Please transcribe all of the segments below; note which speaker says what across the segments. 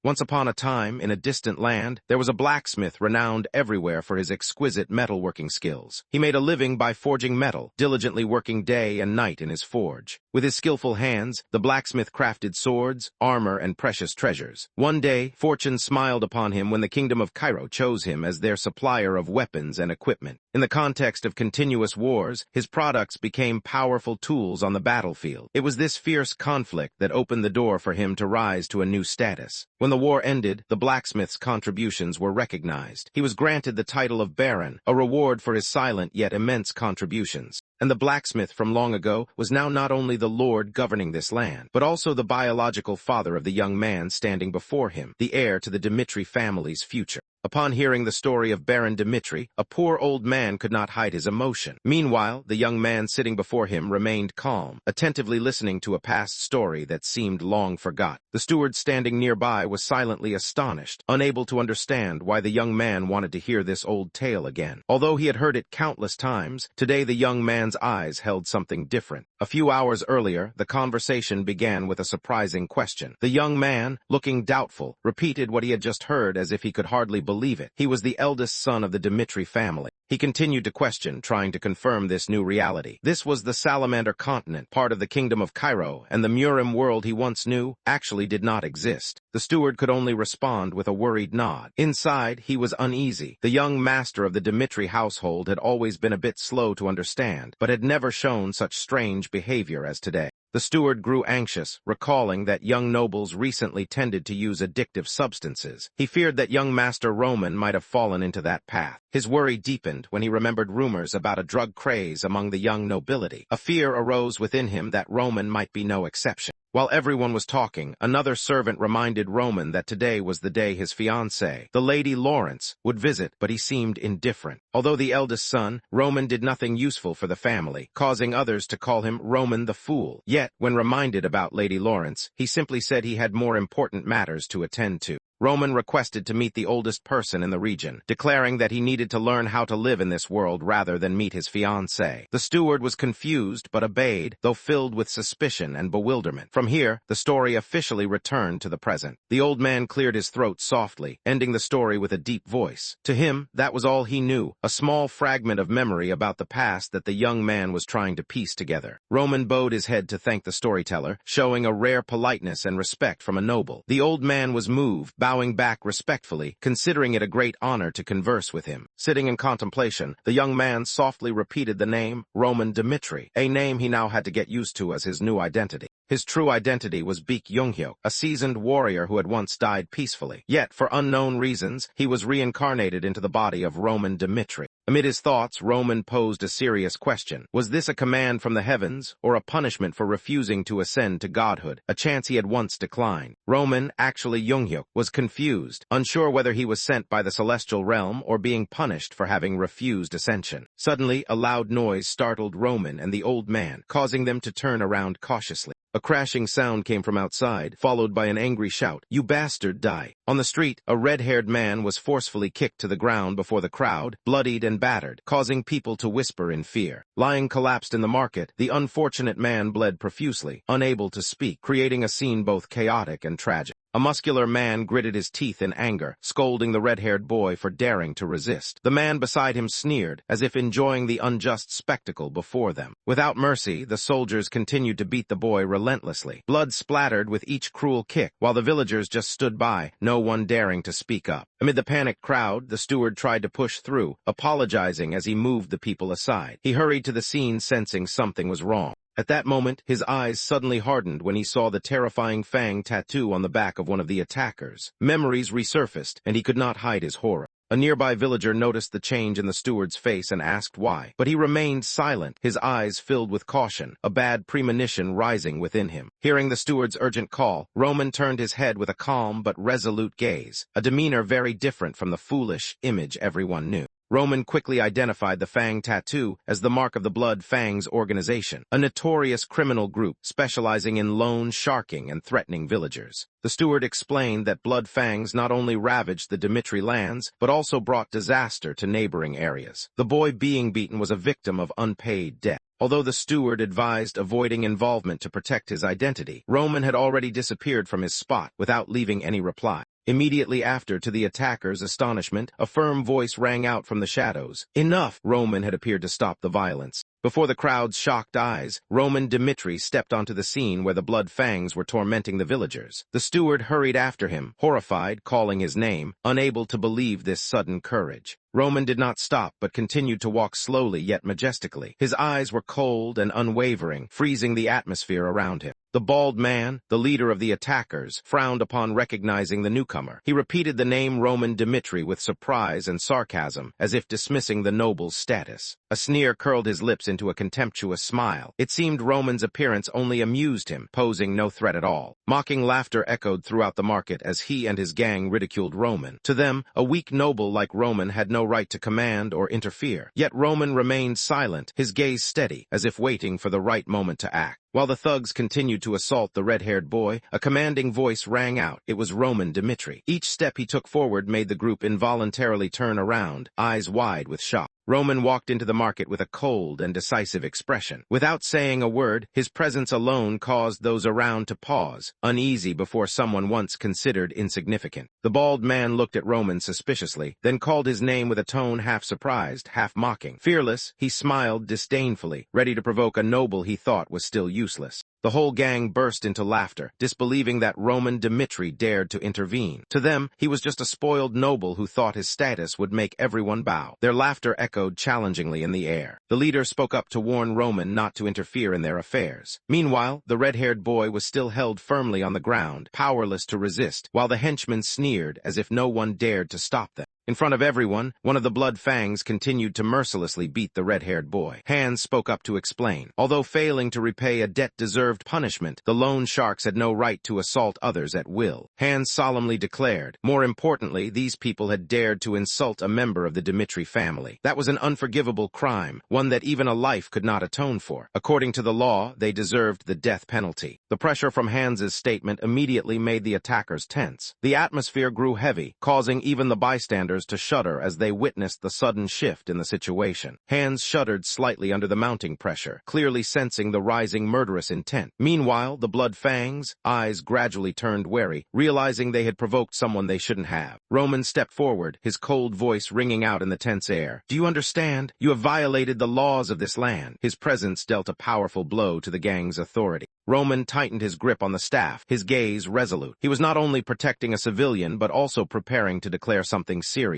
Speaker 1: Once upon a time, in a distant land, there was a blacksmith renowned everywhere for his exquisite metalworking skills. He made a living by forging metal, diligently working day and night in his forge. With his skillful hands, the blacksmith crafted swords, armor, and precious treasures. One day, fortune smiled upon him when the kingdom of Cairo chose him as their supplier of weapons and equipment. In the context of continuous wars, his products became powerful tools on the battlefield. It was this fierce conflict that opened the door for him to rise to a new status. When the war ended, the blacksmith's contributions were recognized. He was granted the title of Baron, a reward for his silent yet immense contributions. And the blacksmith from long ago was now not only the lord governing this land, but also the biological father of the young man standing before him, the heir to the Dmitri family's future. Upon hearing the story of Baron Dmitri, a poor old man could not hide his emotion. Meanwhile, the young man sitting before him remained calm, attentively listening to a past story that seemed long forgot. The steward standing nearby was silently astonished, unable to understand why the young man wanted to hear this old tale again. Although he had heard it countless times, today the young man's eyes held something different. A few hours earlier, the conversation began with a surprising question. The young man, looking doubtful, repeated what he had just heard as if he could hardly believe it. He was the eldest son of the Dmitri family. He continued to question, trying to confirm this new reality. This was the Salamander continent, part of the kingdom of Cairo, and the Murim world he once knew actually did not exist. The steward could only respond with a worried nod. Inside, he was uneasy. The young master of the Dmitri household had always been a bit slow to understand, but had never shown such strange behavior as today. The steward grew anxious, recalling that young nobles recently tended to use addictive substances. He feared that young Master Roman might have fallen into that path. His worry deepened when he remembered rumors about a drug craze among the young nobility. A fear arose within him that Roman might be no exception. While everyone was talking, another servant reminded Roman that today was the day his fiancée, the Lady Lawrence, would visit, but he seemed indifferent. Although the eldest son, Roman did nothing useful for the family, causing others to call him Roman the Fool. Yet, when reminded about Lady Lawrence, he simply said he had more important matters to attend to. Roman requested to meet the oldest person in the region, declaring that he needed to learn how to live in this world rather than meet his fiancée. The steward was confused but obeyed, though filled with suspicion and bewilderment. From here, the story officially returned to the present. The old man cleared his throat softly, ending the story with a deep voice. To him, that was all he knew, a small fragment of memory about the past that the young man was trying to piece together. Roman bowed his head to thank the storyteller, showing a rare politeness and respect from a noble. The old man was moved, bowing back respectfully, considering it a great honor to converse with him. Sitting in contemplation, the young man softly repeated the name Roman Dmitri, a name he now had to get used to as his new identity. His true identity was Baek Younghyuk, a seasoned warrior who had once died peacefully. Yet, for unknown reasons, he was reincarnated into the body of Roman Dmitri. Amid his thoughts, Roman posed a serious question. Was this a command from the heavens, or a punishment for refusing to ascend to godhood, a chance he had once declined? Roman, actually Younghyuk, was confused, unsure whether he was sent by the celestial realm or being punished for having refused ascension. Suddenly, a loud noise startled Roman and the old man, causing them to turn around cautiously. A crashing sound came from outside, followed by an angry shout, "You bastard, die!" On the street, a red-haired man was forcefully kicked to the ground before the crowd, bloodied and battered, causing people to whisper in fear. Lying collapsed in the market, the unfortunate man bled profusely, unable to speak, creating a scene both chaotic and tragic. A muscular man gritted his teeth in anger, scolding the red-haired boy for daring to resist. The man beside him sneered, as if enjoying the unjust spectacle before them. Without mercy, the soldiers continued to beat the boy relentlessly. Blood splattered with each cruel kick, while the villagers just stood by, no one daring to speak up. Amid the panicked crowd, the steward tried to push through, apologizing as he moved the people aside. He hurried to the scene, sensing something was wrong. At that moment, his eyes suddenly hardened when he saw the terrifying fang tattoo on the back of one of the attackers. Memories resurfaced, and he could not hide his horror. A nearby villager noticed the change in the steward's face and asked why, but he remained silent, his eyes filled with caution, a bad premonition rising within him. Hearing the steward's urgent call, Roman turned his head with a calm but resolute gaze, a demeanor very different from the foolish image everyone knew. Roman quickly identified the Fang tattoo as the mark of the Blood Fangs organization, a notorious criminal group specializing in loan sharking and threatening villagers. The steward explained that Blood Fangs not only ravaged the Dmitri lands, but also brought disaster to neighboring areas. The boy being beaten was a victim of unpaid debt. Although the steward advised avoiding involvement to protect his identity, Roman had already disappeared from his spot without leaving any reply. Immediately after, to the attacker's astonishment, a firm voice rang out from the shadows. Enough! Roman had appeared to stop the violence. Before the crowd's shocked eyes, Roman Dmitri stepped onto the scene where the blood fangs were tormenting the villagers. The steward hurried after him, horrified, calling his name, unable to believe this sudden courage. Roman did not stop but continued to walk slowly yet majestically. His eyes were cold and unwavering, freezing the atmosphere around him. The bald man, the leader of the attackers, frowned upon recognizing the newcomer. He repeated the name Roman Dmitri with surprise and sarcasm, as if dismissing the noble's status. A sneer curled his lips into a contemptuous smile. It seemed Roman's appearance only amused him, posing no threat at all. Mocking laughter echoed throughout the market as he and his gang ridiculed Roman. To them, a weak noble like Roman had no right to command or interfere. Yet Roman remained silent, his gaze steady, as if waiting for the right moment to act. While the thugs continued to assault the red-haired boy, a commanding voice rang out. It was Roman Dmitri. Each step he took forward made the group involuntarily turn around, eyes wide with shock. Roman walked into the market with a cold and decisive expression. Without saying a word, his presence alone caused those around to pause, uneasy before someone once considered insignificant. The bald man looked at Roman suspiciously, then called his name with a tone half surprised, half mocking. Fearless, he smiled disdainfully, ready to provoke a noble he thought was still useless. The whole gang burst into laughter, disbelieving that Roman Dmitri dared to intervene. To them, he was just a spoiled noble who thought his status would make everyone bow. Their laughter echoed challengingly in the air. The leader spoke up to warn Roman not to interfere in their affairs. Meanwhile, the red-haired boy was still held firmly on the ground, powerless to resist, while the henchmen sneered as if no one dared to stop them. In front of everyone, one of the blood fangs continued to mercilessly beat the red-haired boy. Hans spoke up to explain. Although failing to repay a debt-deserved punishment, the loan sharks had no right to assault others at will. Hans solemnly declared. More importantly, these people had dared to insult a member of the Dmitri family. That was an unforgivable crime, one that even a life could not atone for. According to the law, they deserved the death penalty. The pressure from Hans's statement immediately made the attackers tense. The atmosphere grew heavy, causing even the bystanders to shudder as they witnessed the sudden shift in the situation. Hans shuddered slightly under the mounting pressure, clearly sensing the rising murderous intent. Meanwhile, the blood fangs' eyes gradually turned wary, realizing they had provoked someone they shouldn't have. Roman stepped forward, his cold voice ringing out in the tense air. "Do you understand? You have violated the laws of this land." His presence dealt a powerful blow to the gang's authority. Roman tightened his grip on the staff, his gaze resolute. He was not only protecting a civilian, but also preparing to declare something serious.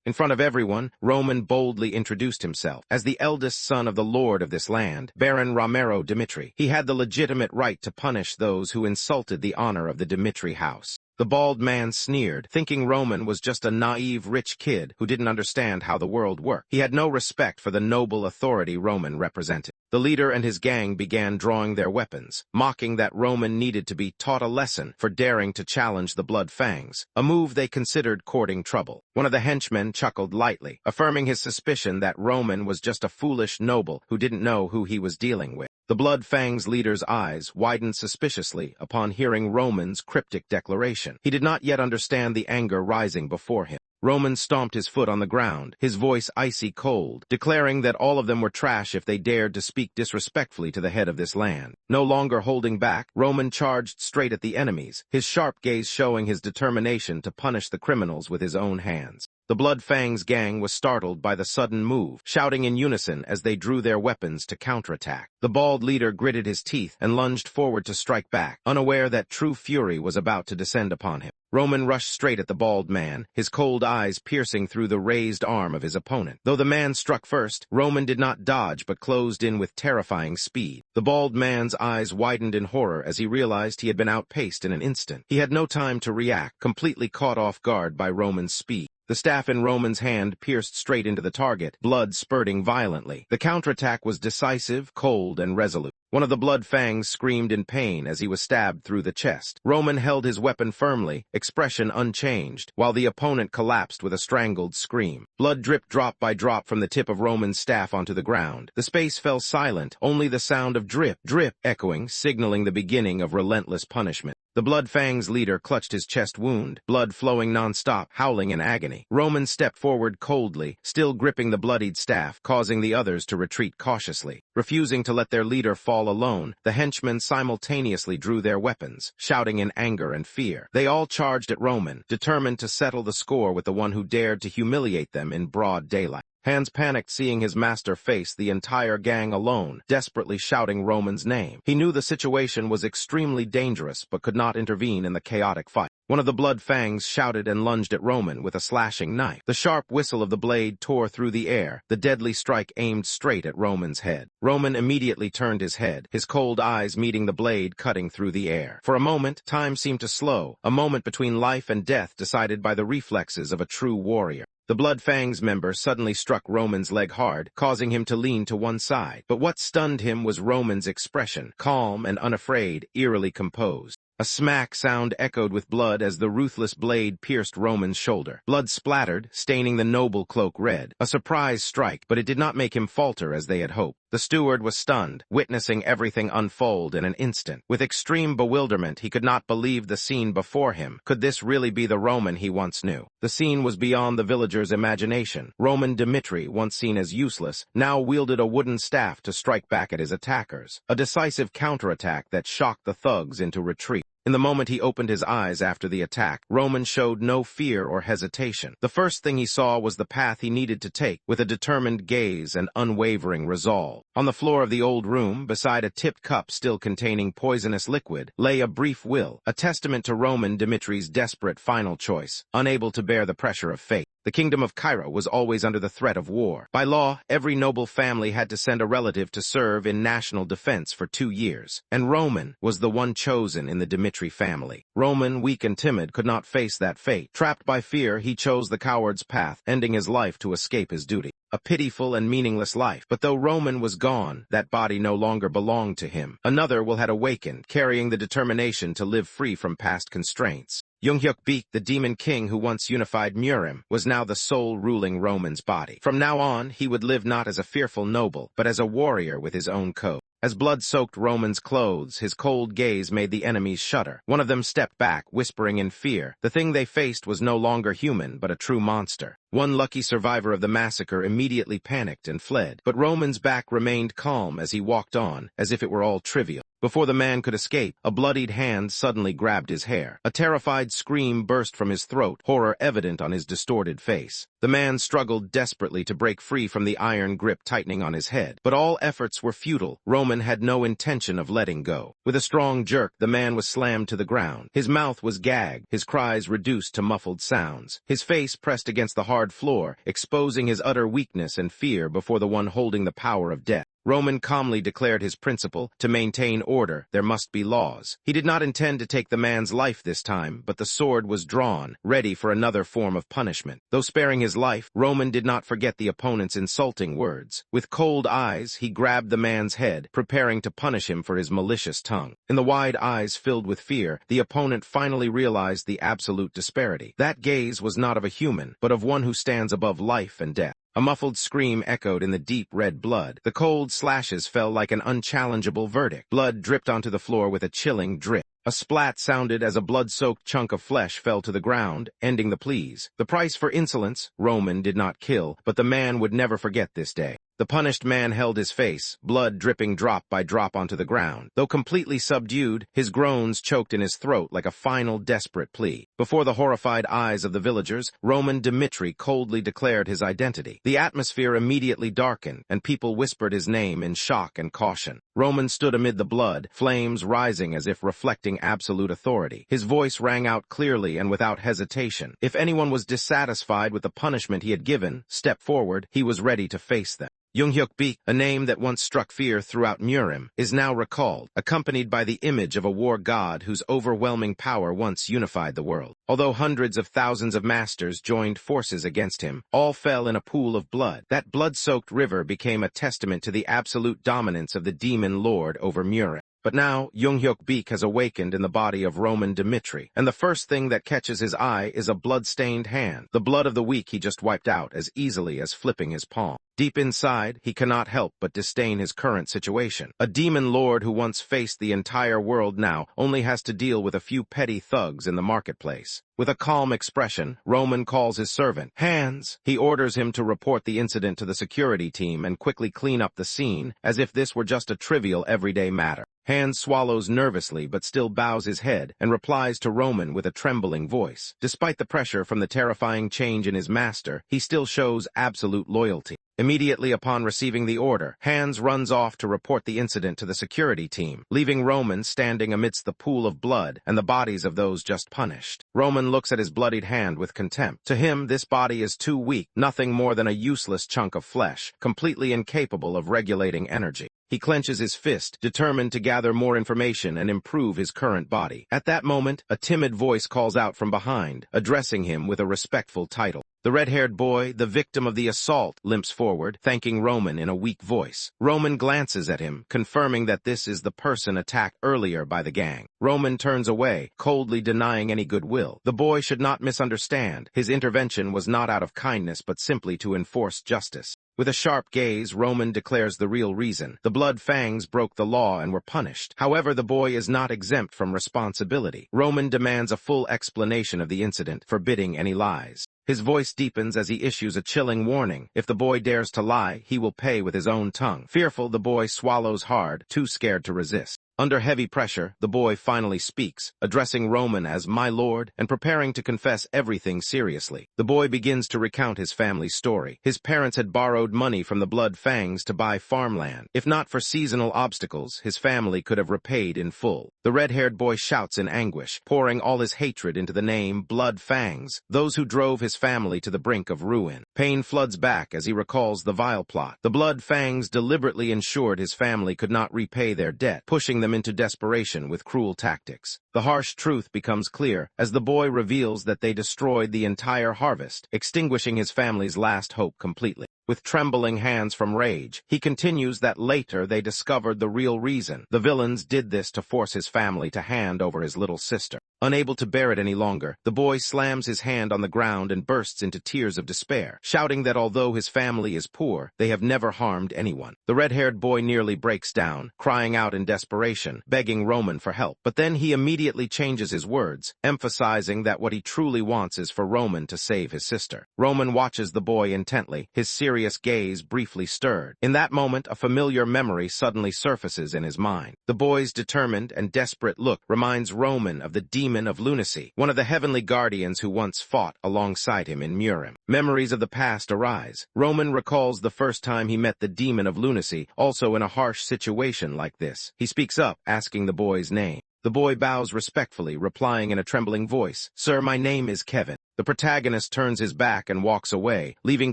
Speaker 1: In front of everyone, Roman boldly introduced himself. As the eldest son of the lord of this land, Baron Romero Dmitri, he had the legitimate right to punish those who insulted the honor of the Dmitri house. The bald man sneered, thinking Roman was just a naive rich kid who didn't understand how the world worked. He had no respect for the noble authority Roman represented. The leader and his gang began drawing their weapons, mocking that Roman needed to be taught a lesson for daring to challenge the blood fangs, a move they considered courting trouble. One of the henchmen chuckled lightly, affirming his suspicion that Roman was just a foolish noble who didn't know who he was dealing with. The blood fangs leader's eyes widened suspiciously upon hearing Roman's cryptic declaration. He did not yet understand the anger rising before him. Roman stomped his foot on the ground, his voice icy cold, declaring that all of them were trash if they dared to speak disrespectfully to the head of this land. No longer holding back, Roman charged straight at the enemies, his sharp gaze showing his determination to punish the criminals with his own hands. The Blood Fangs gang was startled by the sudden move, shouting in unison as they drew their weapons to counterattack. The bald leader gritted his teeth and lunged forward to strike back, unaware that true fury was about to descend upon him. Roman rushed straight at the bald man, his cold eyes piercing through the raised arm of his opponent. Though the man struck first, Roman did not dodge but closed in with terrifying speed. The bald man's eyes widened in horror as he realized he had been outpaced in an instant. He had no time to react, completely caught off guard by Roman's speed. The staff in Roman's hand pierced straight into the target, blood spurting violently. The counterattack was decisive, cold, and resolute. One of the blood fangs screamed in pain as he was stabbed through the chest. Roman held his weapon firmly, expression unchanged, while the opponent collapsed with a strangled scream. Blood dripped drop by drop from the tip of Roman's staff onto the ground. The space fell silent, only the sound of drip, drip echoing, signaling the beginning of relentless punishment. The Blood Fang's leader clutched his chest wound, blood flowing non-stop, howling in agony. Roman stepped forward coldly, still gripping the bloodied staff, causing the others to retreat cautiously. Refusing to let their leader fall alone, the henchmen simultaneously drew their weapons, shouting in anger and fear. They all charged at Roman, determined to settle the score with the one who dared to humiliate them in broad daylight. Hans panicked seeing his master face the entire gang alone, desperately shouting Roman's name. He knew the situation was extremely dangerous, but could not intervene in the chaotic fight. One of the blood fangs shouted and lunged at Roman with a slashing knife. The sharp whistle of the blade tore through the air, the deadly strike aimed straight at Roman's head. Roman immediately turned his head, his cold eyes meeting the blade cutting through the air. For a moment, time seemed to slow, a moment between life and death decided by the reflexes of a true warrior. The Blood Fang's member suddenly struck Roman's leg hard, causing him to lean to one side. But what stunned him was Roman's expression, calm and unafraid, eerily composed. A smack sound echoed with blood as the ruthless blade pierced Roman's shoulder. Blood splattered, staining the noble cloak red. A surprise strike, but it did not make him falter as they had hoped. The steward was stunned, witnessing everything unfold in an instant. With extreme bewilderment, he could not believe the scene before him. Could this really be the Roman he once knew? The scene was beyond the villagers' imagination. Roman Dmitri, once seen as useless, now wielded a wooden staff to strike back at his attackers. A decisive counterattack that shocked the thugs into retreat. In the moment he opened his eyes after the attack, Roman showed no fear or hesitation. The first thing he saw was the path he needed to take, with a determined gaze and unwavering resolve. On the floor of the old room, beside a tipped cup still containing poisonous liquid, lay a brief will, a testament to Roman Dmitri's desperate final choice, unable to bear the pressure of fate. The kingdom of Cairo was always under the threat of war. By law, every noble family had to send a relative to serve in national defense for 2 years, and Roman was the one chosen in the Dmitri family. Roman, weak and timid, could not face that fate. Trapped by fear, he chose the coward's path, ending his life to escape his duty. A pitiful and meaningless life. But though Roman was gone, that body no longer belonged to him. Another will had awakened, carrying the determination to live free from past constraints. Yunghyuk-beek, the demon king who once unified Murim, was now the sole ruling Roman's body. From now on, he would live not as a fearful noble, but as a warrior with his own code. As blood soaked Roman's clothes, his cold gaze made the enemies shudder. One of them stepped back, whispering in fear. The thing they faced was no longer human, but a true monster. One lucky survivor of the massacre immediately panicked and fled, but Roman's back remained calm as he walked on, as if it were all trivial. Before the man could escape, a bloodied hand suddenly grabbed his hair. A terrified scream burst from his throat, horror evident on his distorted face. The man struggled desperately to break free from the iron grip tightening on his head, but all efforts were futile. Roman had no intention of letting go. With a strong jerk, the man was slammed to the ground. His mouth was gagged, his cries reduced to muffled sounds. His face pressed against the hard floor, exposing his utter weakness and fear before the one holding the power of death. Roman calmly declared his principle: to maintain order, there must be laws. He did not intend to take the man's life this time, but the sword was drawn, ready for another form of punishment. Though sparing his life, Roman did not forget the opponent's insulting words. With cold eyes, he grabbed the man's head, preparing to punish him for his malicious tongue. In the wide eyes filled with fear, the opponent finally realized the absolute disparity. That gaze was not of a human, but of one who stands above life and death. A muffled scream echoed in the deep red blood. The cold slashes fell like an unchallengeable verdict. Blood dripped onto the floor with a chilling drip. A splat sounded as a blood-soaked chunk of flesh fell to the ground, ending the pleas. The price for insolence, Roman did not kill, but the man would never forget this day. The punished man held his face, blood dripping drop by drop onto the ground. Though completely subdued, his groans choked in his throat like a final desperate plea. Before the horrified eyes of the villagers, Roman Dmitri coldly declared his identity. The atmosphere immediately darkened, and people whispered his name in shock and caution. Roman stood amid the blood, flames rising as if reflecting absolute authority. His voice rang out clearly and without hesitation. If anyone was dissatisfied with the punishment he had given, step forward, he was ready to face them. Yunghyuk-bi, a name that once struck fear throughout Murim, is now recalled, accompanied by the image of a war god whose overwhelming power once unified the world. Although hundreds of thousands of masters joined forces against him, all fell in a pool of blood. That blood-soaked river became a testament to the absolute dominance of the demon lord over Murim. But now, Yunghyuk-beek has awakened in the body of Roman Dmitri, and the first thing that catches his eye is a blood-stained hand, the blood of the week he just wiped out as easily as flipping his palm. Deep inside, he cannot help but disdain his current situation. A demon lord who once faced the entire world now only has to deal with a few petty thugs in the marketplace. With a calm expression, Roman calls his servant, Hans. He orders him to report the incident to the security team and quickly clean up the scene, as if this were just a trivial everyday matter. Hans swallows nervously but still bows his head and replies to Roman with a trembling voice. Despite the pressure from the terrifying change in his master, he still shows absolute loyalty. Immediately upon receiving the order, Hans runs off to report the incident to the security team, leaving Roman standing amidst the pool of blood and the bodies of those just punished. Roman looks at his bloodied hand with contempt. To him, this body is too weak, nothing more than a useless chunk of flesh, completely incapable of regulating energy. He clenches his fist, determined to gather more information and improve his current body. At that moment, a timid voice calls out from behind, addressing him with a respectful title. The red-haired boy, the victim of the assault, limps forward, thanking Roman in a weak voice. Roman glances at him, confirming that this is the person attacked earlier by the gang. Roman turns away, coldly denying any goodwill. The boy should not misunderstand. His intervention was not out of kindness but simply to enforce justice. With a sharp gaze, Roman declares the real reason. The blood fangs broke the law and were punished. However, the boy is not exempt from responsibility. Roman demands a full explanation of the incident, forbidding any lies. His voice deepens as he issues a chilling warning. If the boy dares to lie, he will pay with his own tongue. Fearful, the boy swallows hard, too scared to resist. Under heavy pressure, the boy finally speaks, addressing Roman as "my lord" and preparing to confess everything seriously. The boy begins to recount his family's story. His parents had borrowed money from the Blood Fangs to buy farmland. If not for seasonal obstacles, his family could have repaid in full. The red-haired boy shouts in anguish, pouring all his hatred into the name Blood Fangs, those who drove his family to the brink of ruin. Pain floods back as he recalls the vile plot. The Blood Fangs deliberately ensured his family could not repay their debt, pushing them into desperation with cruel tactics. The harsh truth becomes clear as the boy reveals that they destroyed the entire harvest, extinguishing his family's last hope completely. With trembling hands from rage, he continues that later they discovered the real reason. The villains did this to force his family to hand over his little sister. Unable to bear it any longer, the boy slams his hand on the ground and bursts into tears of despair, shouting that although his family is poor, they have never harmed anyone. The red-haired boy nearly breaks down, crying out in desperation, begging Roman for help. But then he immediately changes his words, emphasizing that what he truly wants is for Roman to save his sister. Roman watches the boy intently, his serious gaze briefly stirred. In that moment, a familiar memory suddenly surfaces in his mind. The boy's determined and desperate look reminds Roman of the demon of lunacy, one of the heavenly guardians who once fought alongside him in Murim. Memories of the past arise. Roman recalls the first time he met the demon of lunacy, also in a harsh situation like this. He speaks up, asking the boy's name. The boy bows respectfully, replying in a trembling voice, "Sir, my name is Kevin." The protagonist turns his back and walks away, leaving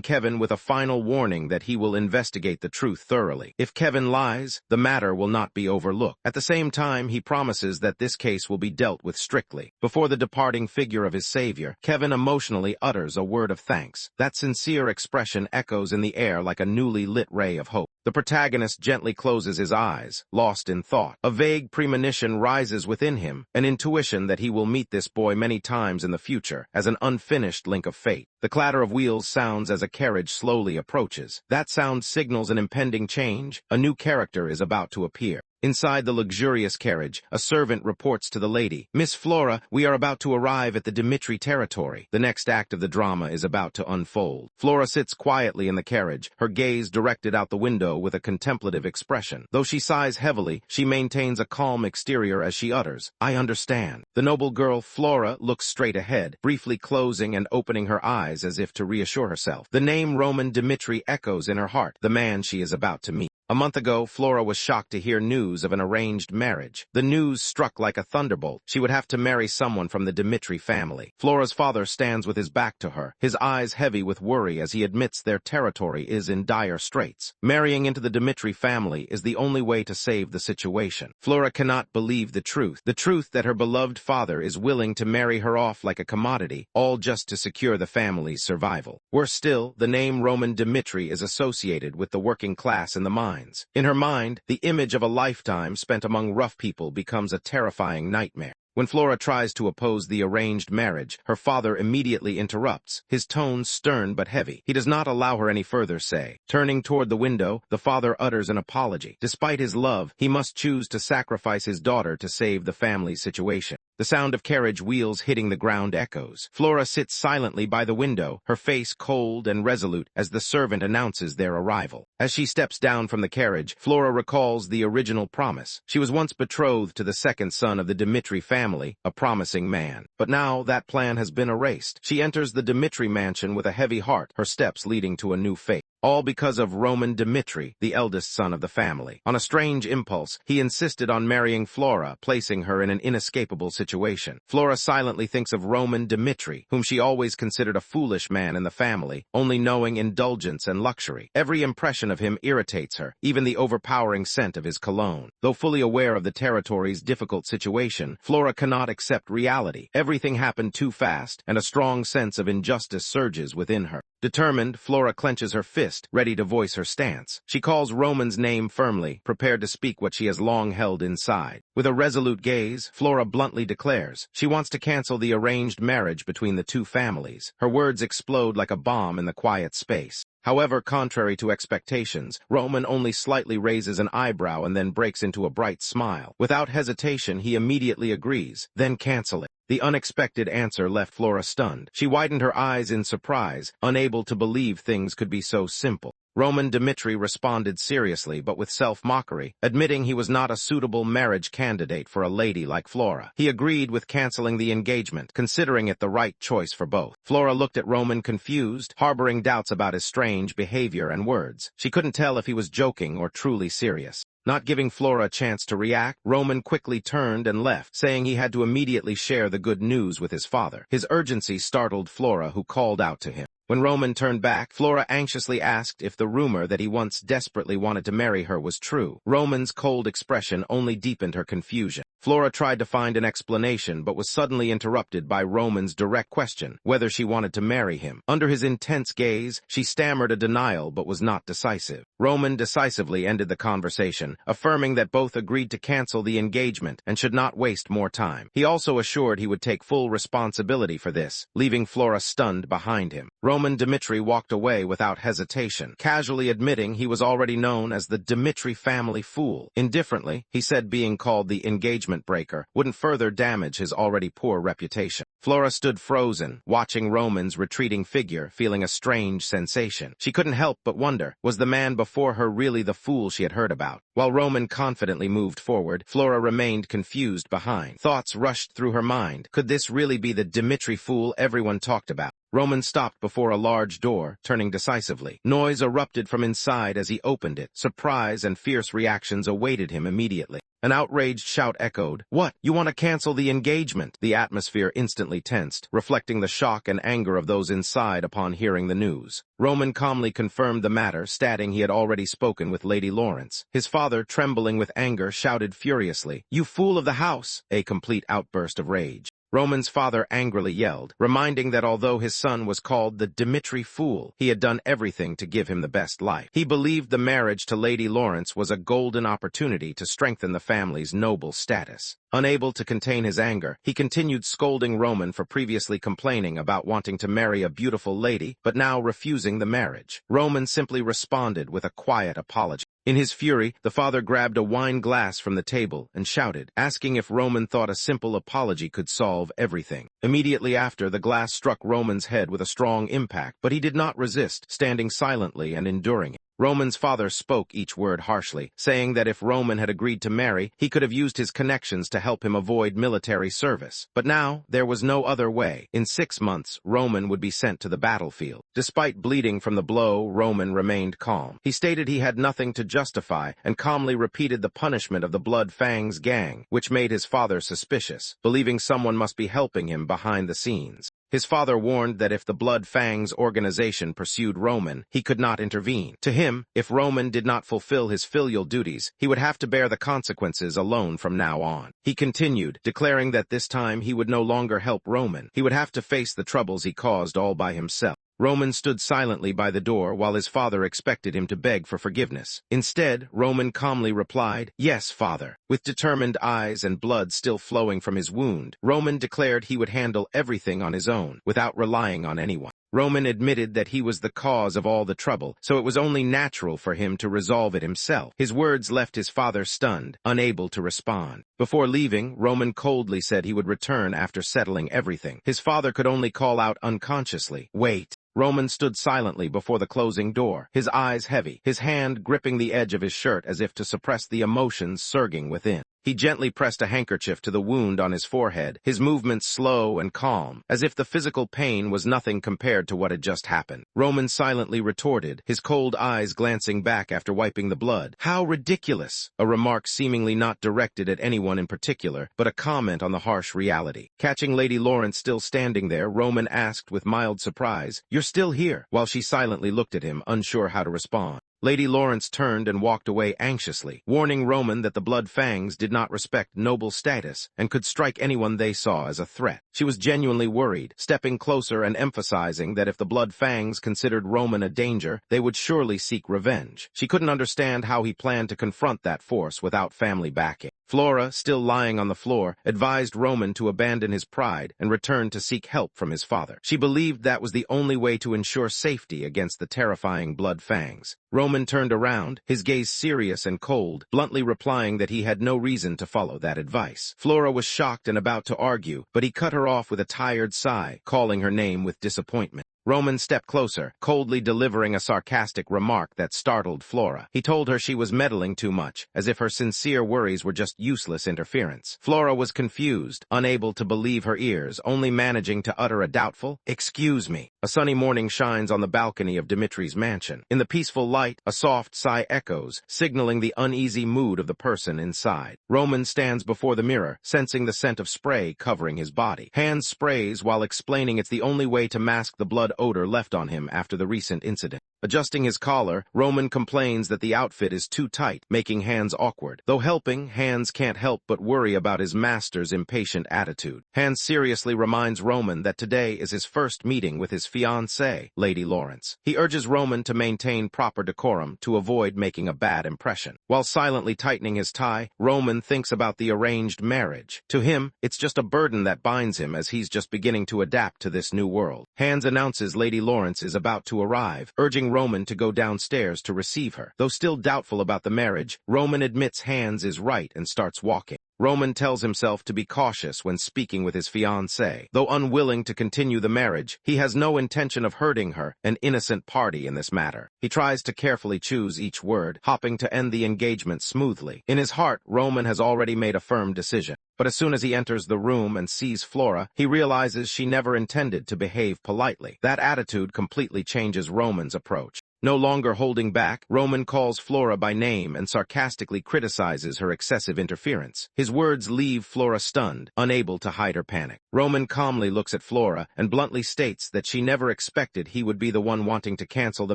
Speaker 1: Kevin with a final warning that he will investigate the truth thoroughly. If Kevin lies, the matter will not be overlooked. At the same time, he promises that this case will be dealt with strictly. Before the departing figure of his savior, Kevin emotionally utters a word of thanks. That sincere expression echoes in the air like a newly lit ray of hope. The protagonist gently closes his eyes, lost in thought. A vague premonition rises within him, an intuition that he will meet this boy many times in the future, as an unfinished link of fate. The clatter of wheels sounds as a carriage slowly approaches. That sound signals an impending change. A new character is about to appear. Inside the luxurious carriage, a servant reports to the lady, "Miss Flora, we are about to arrive at the Dmitri territory." The next act of the drama is about to unfold. Flora sits quietly in the carriage, her gaze directed out the window with a contemplative expression. Though she sighs heavily, she maintains a calm exterior as she utters, "I understand." The noble girl Flora looks straight ahead, briefly closing and opening her eyes as if to reassure herself. The name Roman Dmitri echoes in her heart, the man she is about to meet. A month ago, Flora was shocked to hear news of an arranged marriage. The news struck like a thunderbolt. She would have to marry someone from the Dmitri family. Flora's father stands with his back to her, his eyes heavy with worry as he admits their territory is in dire straits. Marrying into the Dmitri family is the only way to save the situation. Flora cannot believe the truth that her beloved father is willing to marry her off like a commodity, all just to secure the family's survival. Worse still, the name Roman Dmitri is associated with the working class in the mines. In her mind, the image of a lifetime spent among rough people becomes a terrifying nightmare. When Flora tries to oppose the arranged marriage, her father immediately interrupts, his tone stern but heavy. He does not allow her any further say. Turning toward the window, the father utters an apology. Despite his love, he must choose to sacrifice his daughter to save the family's situation. The sound of carriage wheels hitting the ground echoes. Flora sits silently by the window, her face cold and resolute as the servant announces their arrival. As she steps down from the carriage, Flora recalls the original promise. She was once betrothed to the second son of the Dmitri family, a promising man. But now that plan has been erased. She enters the Dmitri mansion with a heavy heart, her steps leading to a new fate. All because of Roman Dmitri, the eldest son of the family. On a strange impulse, he insisted on marrying Flora, placing her in an inescapable situation. Flora silently thinks of Roman Dmitri, whom she always considered a foolish man in the family, only knowing indulgence and luxury. Every impression of him irritates her, even the overpowering scent of his cologne. Though fully aware of the territory's difficult situation, Flora cannot accept reality. Everything happened too fast, and a strong sense of injustice surges within her. Determined, Flora clenches her fist, ready to voice her stance. She calls Roman's name firmly, prepared to speak what she has long held inside. With a resolute gaze, Flora bluntly declares she wants to cancel the arranged marriage between the two families. Her words explode like a bomb in the quiet space. However, contrary to expectations, Roman only slightly raises an eyebrow and then breaks into a bright smile. Without hesitation, he immediately agrees, then cancel it. The unexpected answer left Flora stunned. She widened her eyes in surprise, unable to believe things could be so simple. Roman Dmitri responded seriously but with self-mockery, admitting he was not a suitable marriage candidate for a lady like Flora. He agreed with canceling the engagement, considering it the right choice for both. Flora looked at Roman confused, harboring doubts about his strange behavior and words. She couldn't tell if he was joking or truly serious. Not giving Flora a chance to react, Roman quickly turned and left, saying he had to immediately share the good news with his father. His urgency startled Flora, who called out to him. When Roman turned back, Flora anxiously asked if the rumor that he once desperately wanted to marry her was true. Roman's cold expression only deepened her confusion. Flora tried to find an explanation but was suddenly interrupted by Roman's direct question, whether she wanted to marry him. Under his intense gaze, she stammered a denial but was not decisive. Roman decisively ended the conversation, affirming that both agreed to cancel the engagement and should not waste more time. He also assured he would take full responsibility for this, leaving Flora stunned behind him. Roman Dmitri walked away without hesitation, casually admitting he was already known as the Dmitri family fool. Indifferently, he said being called the engagement breaker wouldn't further damage his already poor reputation. Flora stood frozen, watching Roman's retreating figure, feeling a strange sensation. She couldn't help but wonder, was the man before her really the fool she had heard about? While Roman confidently moved forward, Flora remained confused behind. Thoughts rushed through her mind. Could this really be the Dmitri fool everyone talked about? Roman stopped before a large door, turning decisively. Noise erupted from inside as he opened it. Surprise and fierce reactions awaited him immediately. An outraged shout echoed, "What? You want to cancel the engagement?" The atmosphere instantly tensed, reflecting the shock and anger of those inside upon hearing the news. Roman calmly confirmed the matter, stating he had already spoken with Lady Lawrence. His father, trembling with anger, shouted furiously, "You fool of the house!" A complete outburst of rage. Roman's father angrily yelled, reminding that although his son was called the Dmitri fool, he had done everything to give him the best life. He believed the marriage to Lady Lawrence was a golden opportunity to strengthen the family's noble status. Unable to contain his anger, he continued scolding Roman for previously complaining about wanting to marry a beautiful lady, but now refusing the marriage. Roman simply responded with a quiet apology. In his fury, the father grabbed a wine glass from the table and shouted, asking if Roman thought a simple apology could solve everything. Immediately after, the glass struck Roman's head with a strong impact, but he did not resist, standing silently and enduring it. Roman's father spoke each word harshly, saying that if Roman had agreed to marry, he could have used his connections to help him avoid military service. But now, there was no other way. In 6 months, Roman would be sent to the battlefield. Despite bleeding from the blow, Roman remained calm. He stated he had nothing to justify and calmly repeated the punishment of the Blood Fangs gang, which made his father suspicious, believing someone must be helping him behind the scenes. His father warned that if the Blood Fangs organization pursued Roman, he could not intervene. To him, if Roman did not fulfill his filial duties, he would have to bear the consequences alone from now on. He continued, declaring that this time he would no longer help Roman. He would have to face the troubles he caused all by himself. Roman stood silently by the door while his father expected him to beg for forgiveness. Instead, Roman calmly replied, "Yes, father." With determined eyes and blood still flowing from his wound, Roman declared he would handle everything on his own, without relying on anyone. Roman admitted that he was the cause of all the trouble, so it was only natural for him to resolve it himself. His words left his father stunned, unable to respond. Before leaving, Roman coldly said he would return after settling everything. His father could only call out unconsciously, "Wait." Roman stood silently before the closing door, his eyes heavy, his hand gripping the edge of his shirt as if to suppress the emotions surging within. He gently pressed a handkerchief to the wound on his forehead, his movements slow and calm, as if the physical pain was nothing compared to what had just happened. Roman silently retorted, his cold eyes glancing back after wiping the blood. "How ridiculous!" A remark seemingly not directed at anyone in particular, but a comment on the harsh reality. Catching Lady Lawrence still standing there, Roman asked with mild surprise, "You're still here?" while she silently looked at him, unsure how to respond. Lady Lawrence turned and walked away anxiously, warning Roman that the Blood Fangs did not respect noble status and could strike anyone they saw as a threat. She was genuinely worried, stepping closer and emphasizing that if the Blood Fangs considered Roman a danger, they would surely seek revenge. She couldn't understand how he planned to confront that force without family backing. Flora, still lying on the floor, advised Roman to abandon his pride and return to seek help from his father. She believed that was the only way to ensure safety against the terrifying Blood Fangs. Roman turned around, his gaze serious and cold, bluntly replying that he had no reason to follow that advice. Flora was shocked and about to argue, but he cut her off with a tired sigh, calling her name with disappointment. Roman stepped closer, coldly delivering a sarcastic remark that startled Flora. He told her she was meddling too much, as if her sincere worries were just useless interference. Flora was confused, unable to believe her ears, only managing to utter a doubtful, "Excuse me." A sunny morning shines on the balcony of Dimitri's mansion. In the peaceful light, a soft sigh echoes, signaling the uneasy mood of the person inside. Roman stands before the mirror, sensing the scent of spray covering his body. Hand sprays while explaining it's the only way to mask the blood odor left on him after the recent incident. Adjusting his collar, Roman complains that the outfit is too tight, making Hands awkward. Though helping, Hands can't help but worry about his master's impatient attitude. Hands seriously reminds Roman that today is his first meeting with his fiancée, Lady Lawrence. He urges Roman to maintain proper decorum to avoid making a bad impression. While silently tightening his tie, Roman thinks about the arranged marriage. To him, it's just a burden that binds him as he's just beginning to adapt to this new world. Hands announces Lady Lawrence is about to arrive, urging Roman to go downstairs to receive her. Though still doubtful about the marriage, Roman admits Hands is right and starts walking. Roman tells himself to be cautious when speaking with his fiancée. Though unwilling to continue the marriage, he has no intention of hurting her, an innocent party in this matter. He tries to carefully choose each word, hoping to end the engagement smoothly. In his heart, Roman has already made a firm decision. But as soon as he enters the room and sees Flora, he realizes she never intended to behave politely. That attitude completely changes Roman's approach. No longer holding back, Roman calls Flora by name and sarcastically criticizes her excessive interference. His words leave Flora stunned, unable to hide her panic. Roman calmly looks at Flora and bluntly states that she never expected he would be the one wanting to cancel the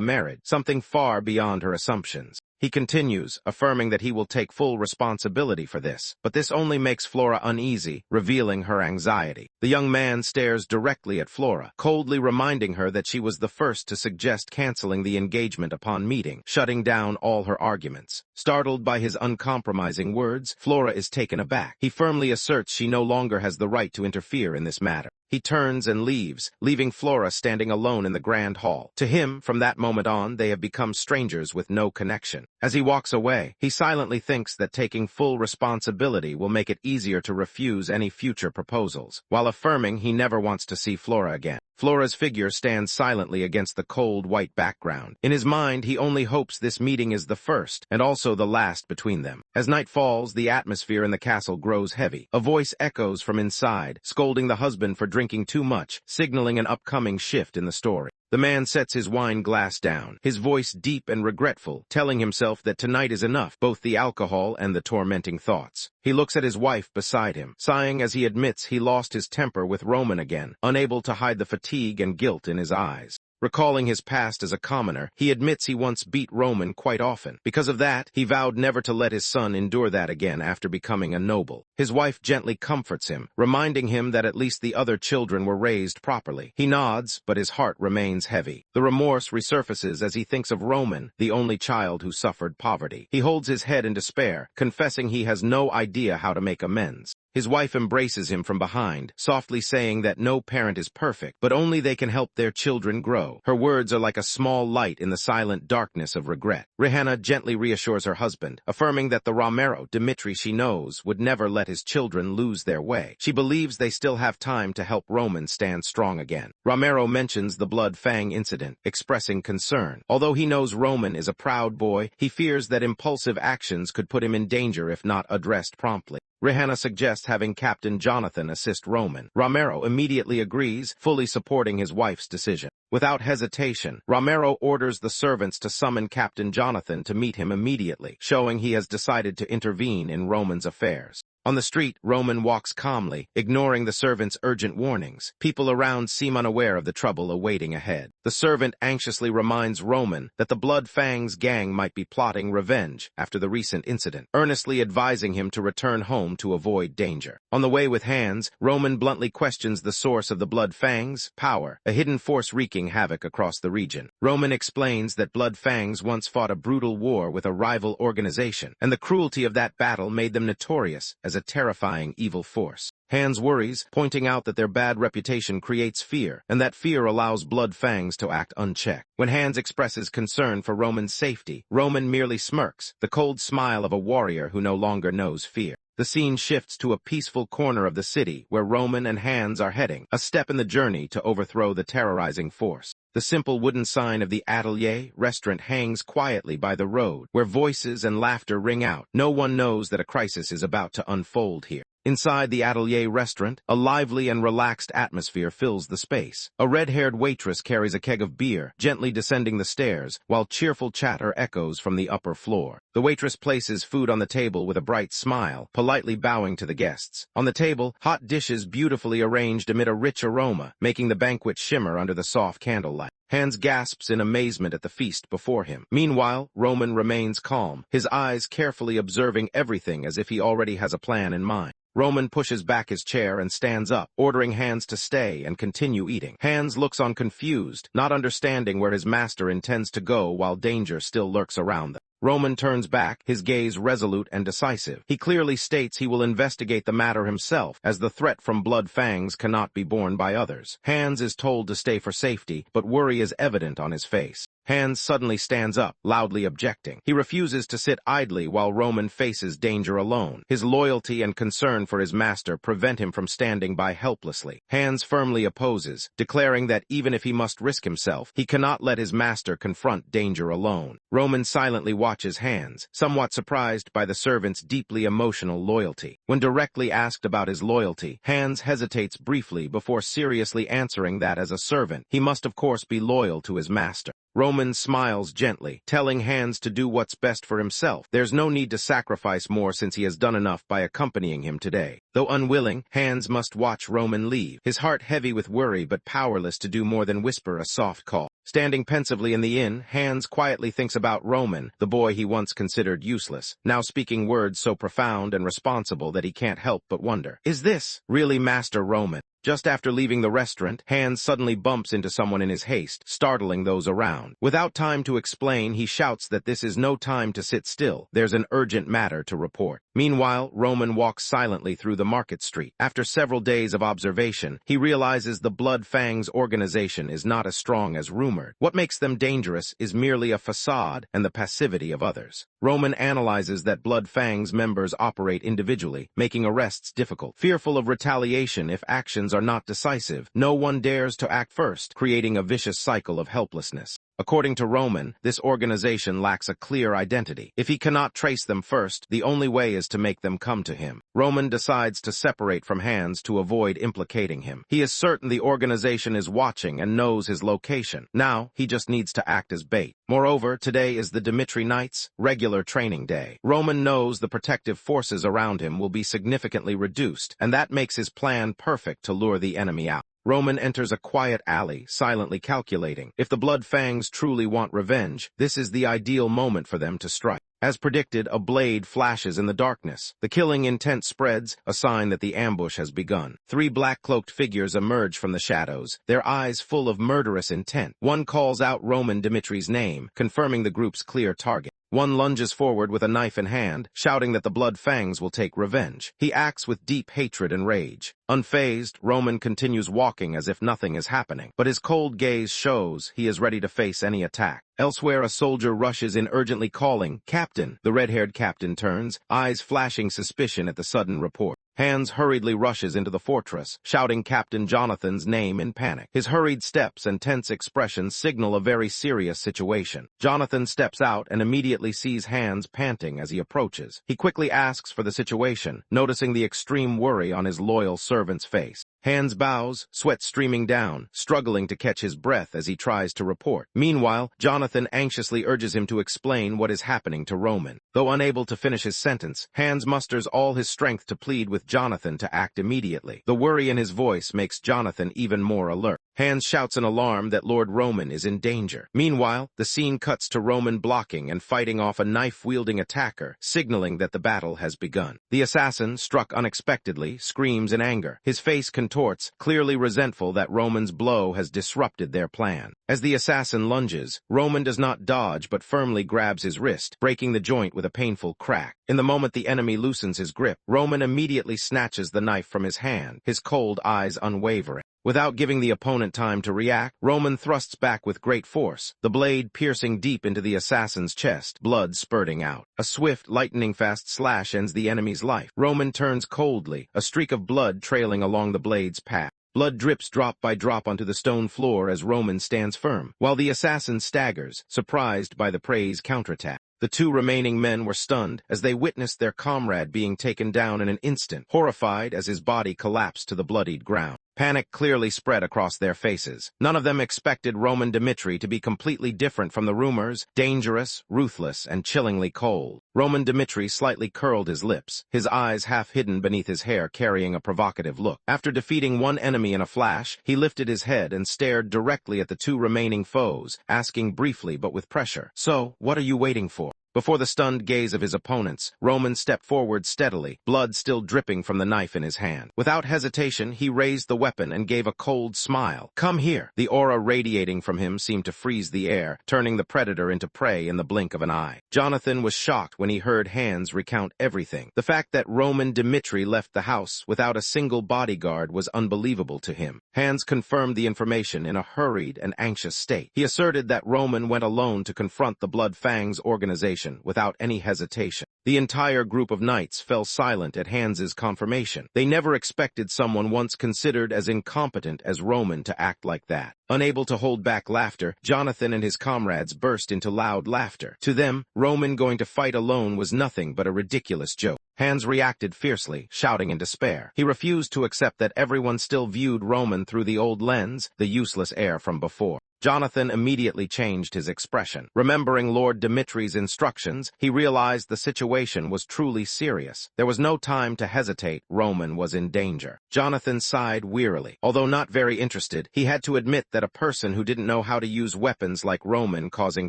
Speaker 1: marriage, something far beyond her assumptions. He continues, affirming that he will take full responsibility for this, but this only makes Flora uneasy, revealing her anxiety. The young man stares directly at Flora, coldly reminding her that she was the first to suggest canceling the engagement upon meeting, shutting down all her arguments. Startled by his uncompromising words, Flora is taken aback. He firmly asserts she no longer has the right to interfere in this matter. He turns and leaves, leaving Flora standing alone in the grand hall. To him, from that moment on, they have become strangers with no connection. As he walks away, he silently thinks that taking full responsibility will make it easier to refuse any future proposals, while affirming he never wants to see Flora again. Flora's figure stands silently against the cold white background. In his mind, he only hopes this meeting is the first, and also the last between them. As night falls, the atmosphere in the castle grows heavy. A voice echoes from inside, scolding the husband for drinking too much, signaling an upcoming shift in the story. The man sets his wine glass down, his voice deep and regretful, telling himself that tonight is enough, both the alcohol and the tormenting thoughts. He looks at his wife beside him, sighing as he admits he lost his temper with Roman again, unable to hide the fatigue and guilt in his eyes. Recalling his past as a commoner, he admits he once beat Roman quite often. Because of that, he vowed never to let his son endure that again after becoming a noble. His wife gently comforts him, reminding him that at least the other children were raised properly. He nods, but his heart remains heavy. The remorse resurfaces as he thinks of Roman, the only child who suffered poverty. He holds his head in despair, confessing he has no idea how to make amends. His wife embraces him from behind, softly saying that no parent is perfect, but only they can help their children grow. Her words are like a small light in the silent darkness of regret. Rihanna gently reassures her husband, affirming that the Romero, Dimitri she knows, would never let his children lose their way. She believes they still have time to help Roman stand strong again. Romero mentions the Blood Fang incident, expressing concern. Although he knows Roman is a proud boy, he fears that impulsive actions could put him in danger if not addressed promptly. Rihanna suggests having Captain Jonathan assist Roman. Romero immediately agrees, fully supporting his wife's decision. Without hesitation, Romero orders the servants to summon Captain Jonathan to meet him immediately, showing he has decided to intervene in Roman's affairs. On the street, Roman walks calmly, ignoring the servant's urgent warnings. People around seem unaware of the trouble awaiting ahead. The servant anxiously reminds Roman that the Blood Fang's gang might be plotting revenge after the recent incident, earnestly advising him to return home to avoid danger. On the way with Hans, Roman bluntly questions the source of the Blood Fang's power, a hidden force wreaking havoc across the region. Roman explains that Blood Fangs once fought a brutal war with a rival organization, and the cruelty of that battle made them notorious as a terrifying evil force. Hans worries, pointing out that their bad reputation creates fear, and that fear allows Blood Fangs to act unchecked. When Hans expresses concern for Roman's safety, Roman merely smirks, the cold smile of a warrior who no longer knows fear. The scene shifts to a peaceful corner of the city where Roman and Hans are heading, a step in the journey to overthrow the terrorizing force. The simple wooden sign of the Atelier restaurant hangs quietly by the road, where voices and laughter ring out. No one knows that a crisis is about to unfold here. Inside the Atelier restaurant, a lively and relaxed atmosphere fills the space. A red-haired waitress carries a keg of beer, gently descending the stairs, while cheerful chatter echoes from the upper floor. The waitress places food on the table with a bright smile, politely bowing to the guests. On the table, hot dishes beautifully arranged emit a rich aroma, making the banquet shimmer under the soft candlelight. Hans gasps in amazement at the feast before him. Meanwhile, Roman remains calm, his eyes carefully observing everything as if he already has a plan in mind. Roman pushes back his chair and stands up, ordering Hans to stay and continue eating. Hans looks on confused, not understanding where his master intends to go while danger still lurks around them. Roman turns back, his gaze resolute and decisive. He clearly states he will investigate the matter himself, as the threat from Blood Fangs cannot be borne by others. Hans is told to stay for safety, but worry is evident on his face. Hans suddenly stands up, loudly objecting. He refuses to sit idly while Roman faces danger alone. His loyalty and concern for his master prevent him from standing by helplessly. Hans firmly opposes, declaring that even if he must risk himself, he cannot let his master confront danger alone. Roman silently watches Hans, somewhat surprised by the servant's deeply emotional loyalty. When directly asked about his loyalty, Hans hesitates briefly before seriously answering that as a servant, he must of course be loyal to his master. Roman smiles gently, telling Hans to do what's best for himself. There's no need to sacrifice more since he has done enough by accompanying him today. Though unwilling, Hans must watch Roman leave, his heart heavy with worry but powerless to do more than whisper a soft call. Standing pensively in the inn, Hans quietly thinks about Roman, the boy he once considered useless, now speaking words so profound and responsible that he can't help but wonder. Is this really Master Roman? Just after leaving the restaurant, Hans suddenly bumps into someone in his haste, startling those around. Without time to explain, he shouts that this is no time to sit still. There's an urgent matter to report. Meanwhile, Roman walks silently through the market street. After several days of observation, he realizes the Blood Fangs organization is not as strong as rumored. What makes them dangerous is merely a facade and the passivity of others. Roman analyzes that Blood Fangs members operate individually, making arrests difficult. Fearful of retaliation if actions are not decisive, no one dares to act first, creating a vicious cycle of helplessness. According to Roman, this organization lacks a clear identity. If he cannot trace them first, the only way is to make them come to him. Roman decides to separate from Hans to avoid implicating him. He is certain the organization is watching and knows his location. Now, he just needs to act as bait. Moreover, today is the Dmitri Knights' regular training day. Roman knows the protective forces around him will be significantly reduced, and that makes his plan perfect to lure the enemy out. Roman enters a quiet alley, silently calculating. If the Blood Fangs truly want revenge, this is the ideal moment for them to strike. As predicted, a blade flashes in the darkness. The killing intent spreads, a sign that the ambush has begun. 3 black-cloaked figures emerge from the shadows, their eyes full of murderous intent. One calls out Roman Dmitri's name, confirming the group's clear target. One lunges forward with a knife in hand, shouting that the Blood Fangs will take revenge. He acts with deep hatred and rage. Unfazed, Roman continues walking as if nothing is happening, but his cold gaze shows he is ready to face any attack. Elsewhere, a soldier rushes in urgently calling, "Captain!" The red-haired captain turns, eyes flashing suspicion at the sudden report. Hans hurriedly rushes into the fortress, shouting Captain Jonathan's name in panic. His hurried steps and tense expressions signal a very serious situation. Jonathan steps out and immediately sees Hans panting as he approaches. He quickly asks for the situation, noticing the extreme worry on his loyal servant's face. Hans bows, sweat streaming down, struggling to catch his breath as he tries to report. Meanwhile, Jonathan anxiously urges him to explain what is happening to Roman. Though unable to finish his sentence, Hans musters all his strength to plead with Jonathan to act immediately. The worry in his voice makes Jonathan even more alert. Hans shouts in alarm that Lord Roman is in danger. Meanwhile, the scene cuts to Roman blocking and fighting off a knife-wielding attacker, signaling that the battle has begun. The assassin, struck unexpectedly, screams in anger. His face contorts, clearly resentful that Roman's blow has disrupted their plan. As the assassin lunges, Roman does not dodge but firmly grabs his wrist, breaking the joint with a painful crack. In the moment the enemy loosens his grip, Roman immediately snatches the knife from his hand, his cold eyes unwavering. Without giving the opponent time to react, Roman thrusts back with great force, the blade piercing deep into the assassin's chest, blood spurting out. A swift, lightning-fast slash ends the enemy's life. Roman turns coldly, a streak of blood trailing along the blade's path. Blood drips drop by drop onto the stone floor as Roman stands firm, while the assassin staggers, surprised by the prey's counterattack. The 2 remaining men were stunned as they witnessed their comrade being taken down in an instant, horrified as his body collapsed to the bloodied ground. Panic clearly spread across their faces. None of them expected Roman Dmitri to be completely different from the rumors, dangerous, ruthless, and chillingly cold. Roman Dmitri slightly curled his lips, his eyes half hidden beneath his hair carrying a provocative look. After defeating one enemy in a flash, he lifted his head and stared directly at the 2 remaining foes, asking briefly but with pressure, "So, what are you waiting for?" Before the stunned gaze of his opponents, Roman stepped forward steadily, blood still dripping from the knife in his hand. Without hesitation, he raised the weapon and gave a cold smile. "Come here." The aura radiating from him seemed to freeze the air, turning the predator into prey in the blink of an eye. Jonathan was shocked when he heard Hans recount everything. The fact that Roman Dmitri left the house without a single bodyguard was unbelievable to him. Hans confirmed the information in a hurried and anxious state. He asserted that Roman went alone to confront the Blood Fangs organization without any hesitation. The entire group of knights fell silent at Hans's confirmation. They never expected someone once considered as incompetent as Roman to act like that. Unable to hold back laughter, Jonathan and his comrades burst into loud laughter. To them, Roman going to fight alone was nothing but a ridiculous joke. Hans reacted fiercely, shouting in despair. He refused to accept that everyone still viewed Roman through the old lens, the useless heir from before. Jonathan immediately changed his expression. Remembering Lord Dmitri's instructions, he realized the situation was truly serious. There was no time to hesitate. Roman was in danger. Jonathan sighed wearily. Although not very interested, he had to admit that a person who didn't know how to use weapons like Roman causing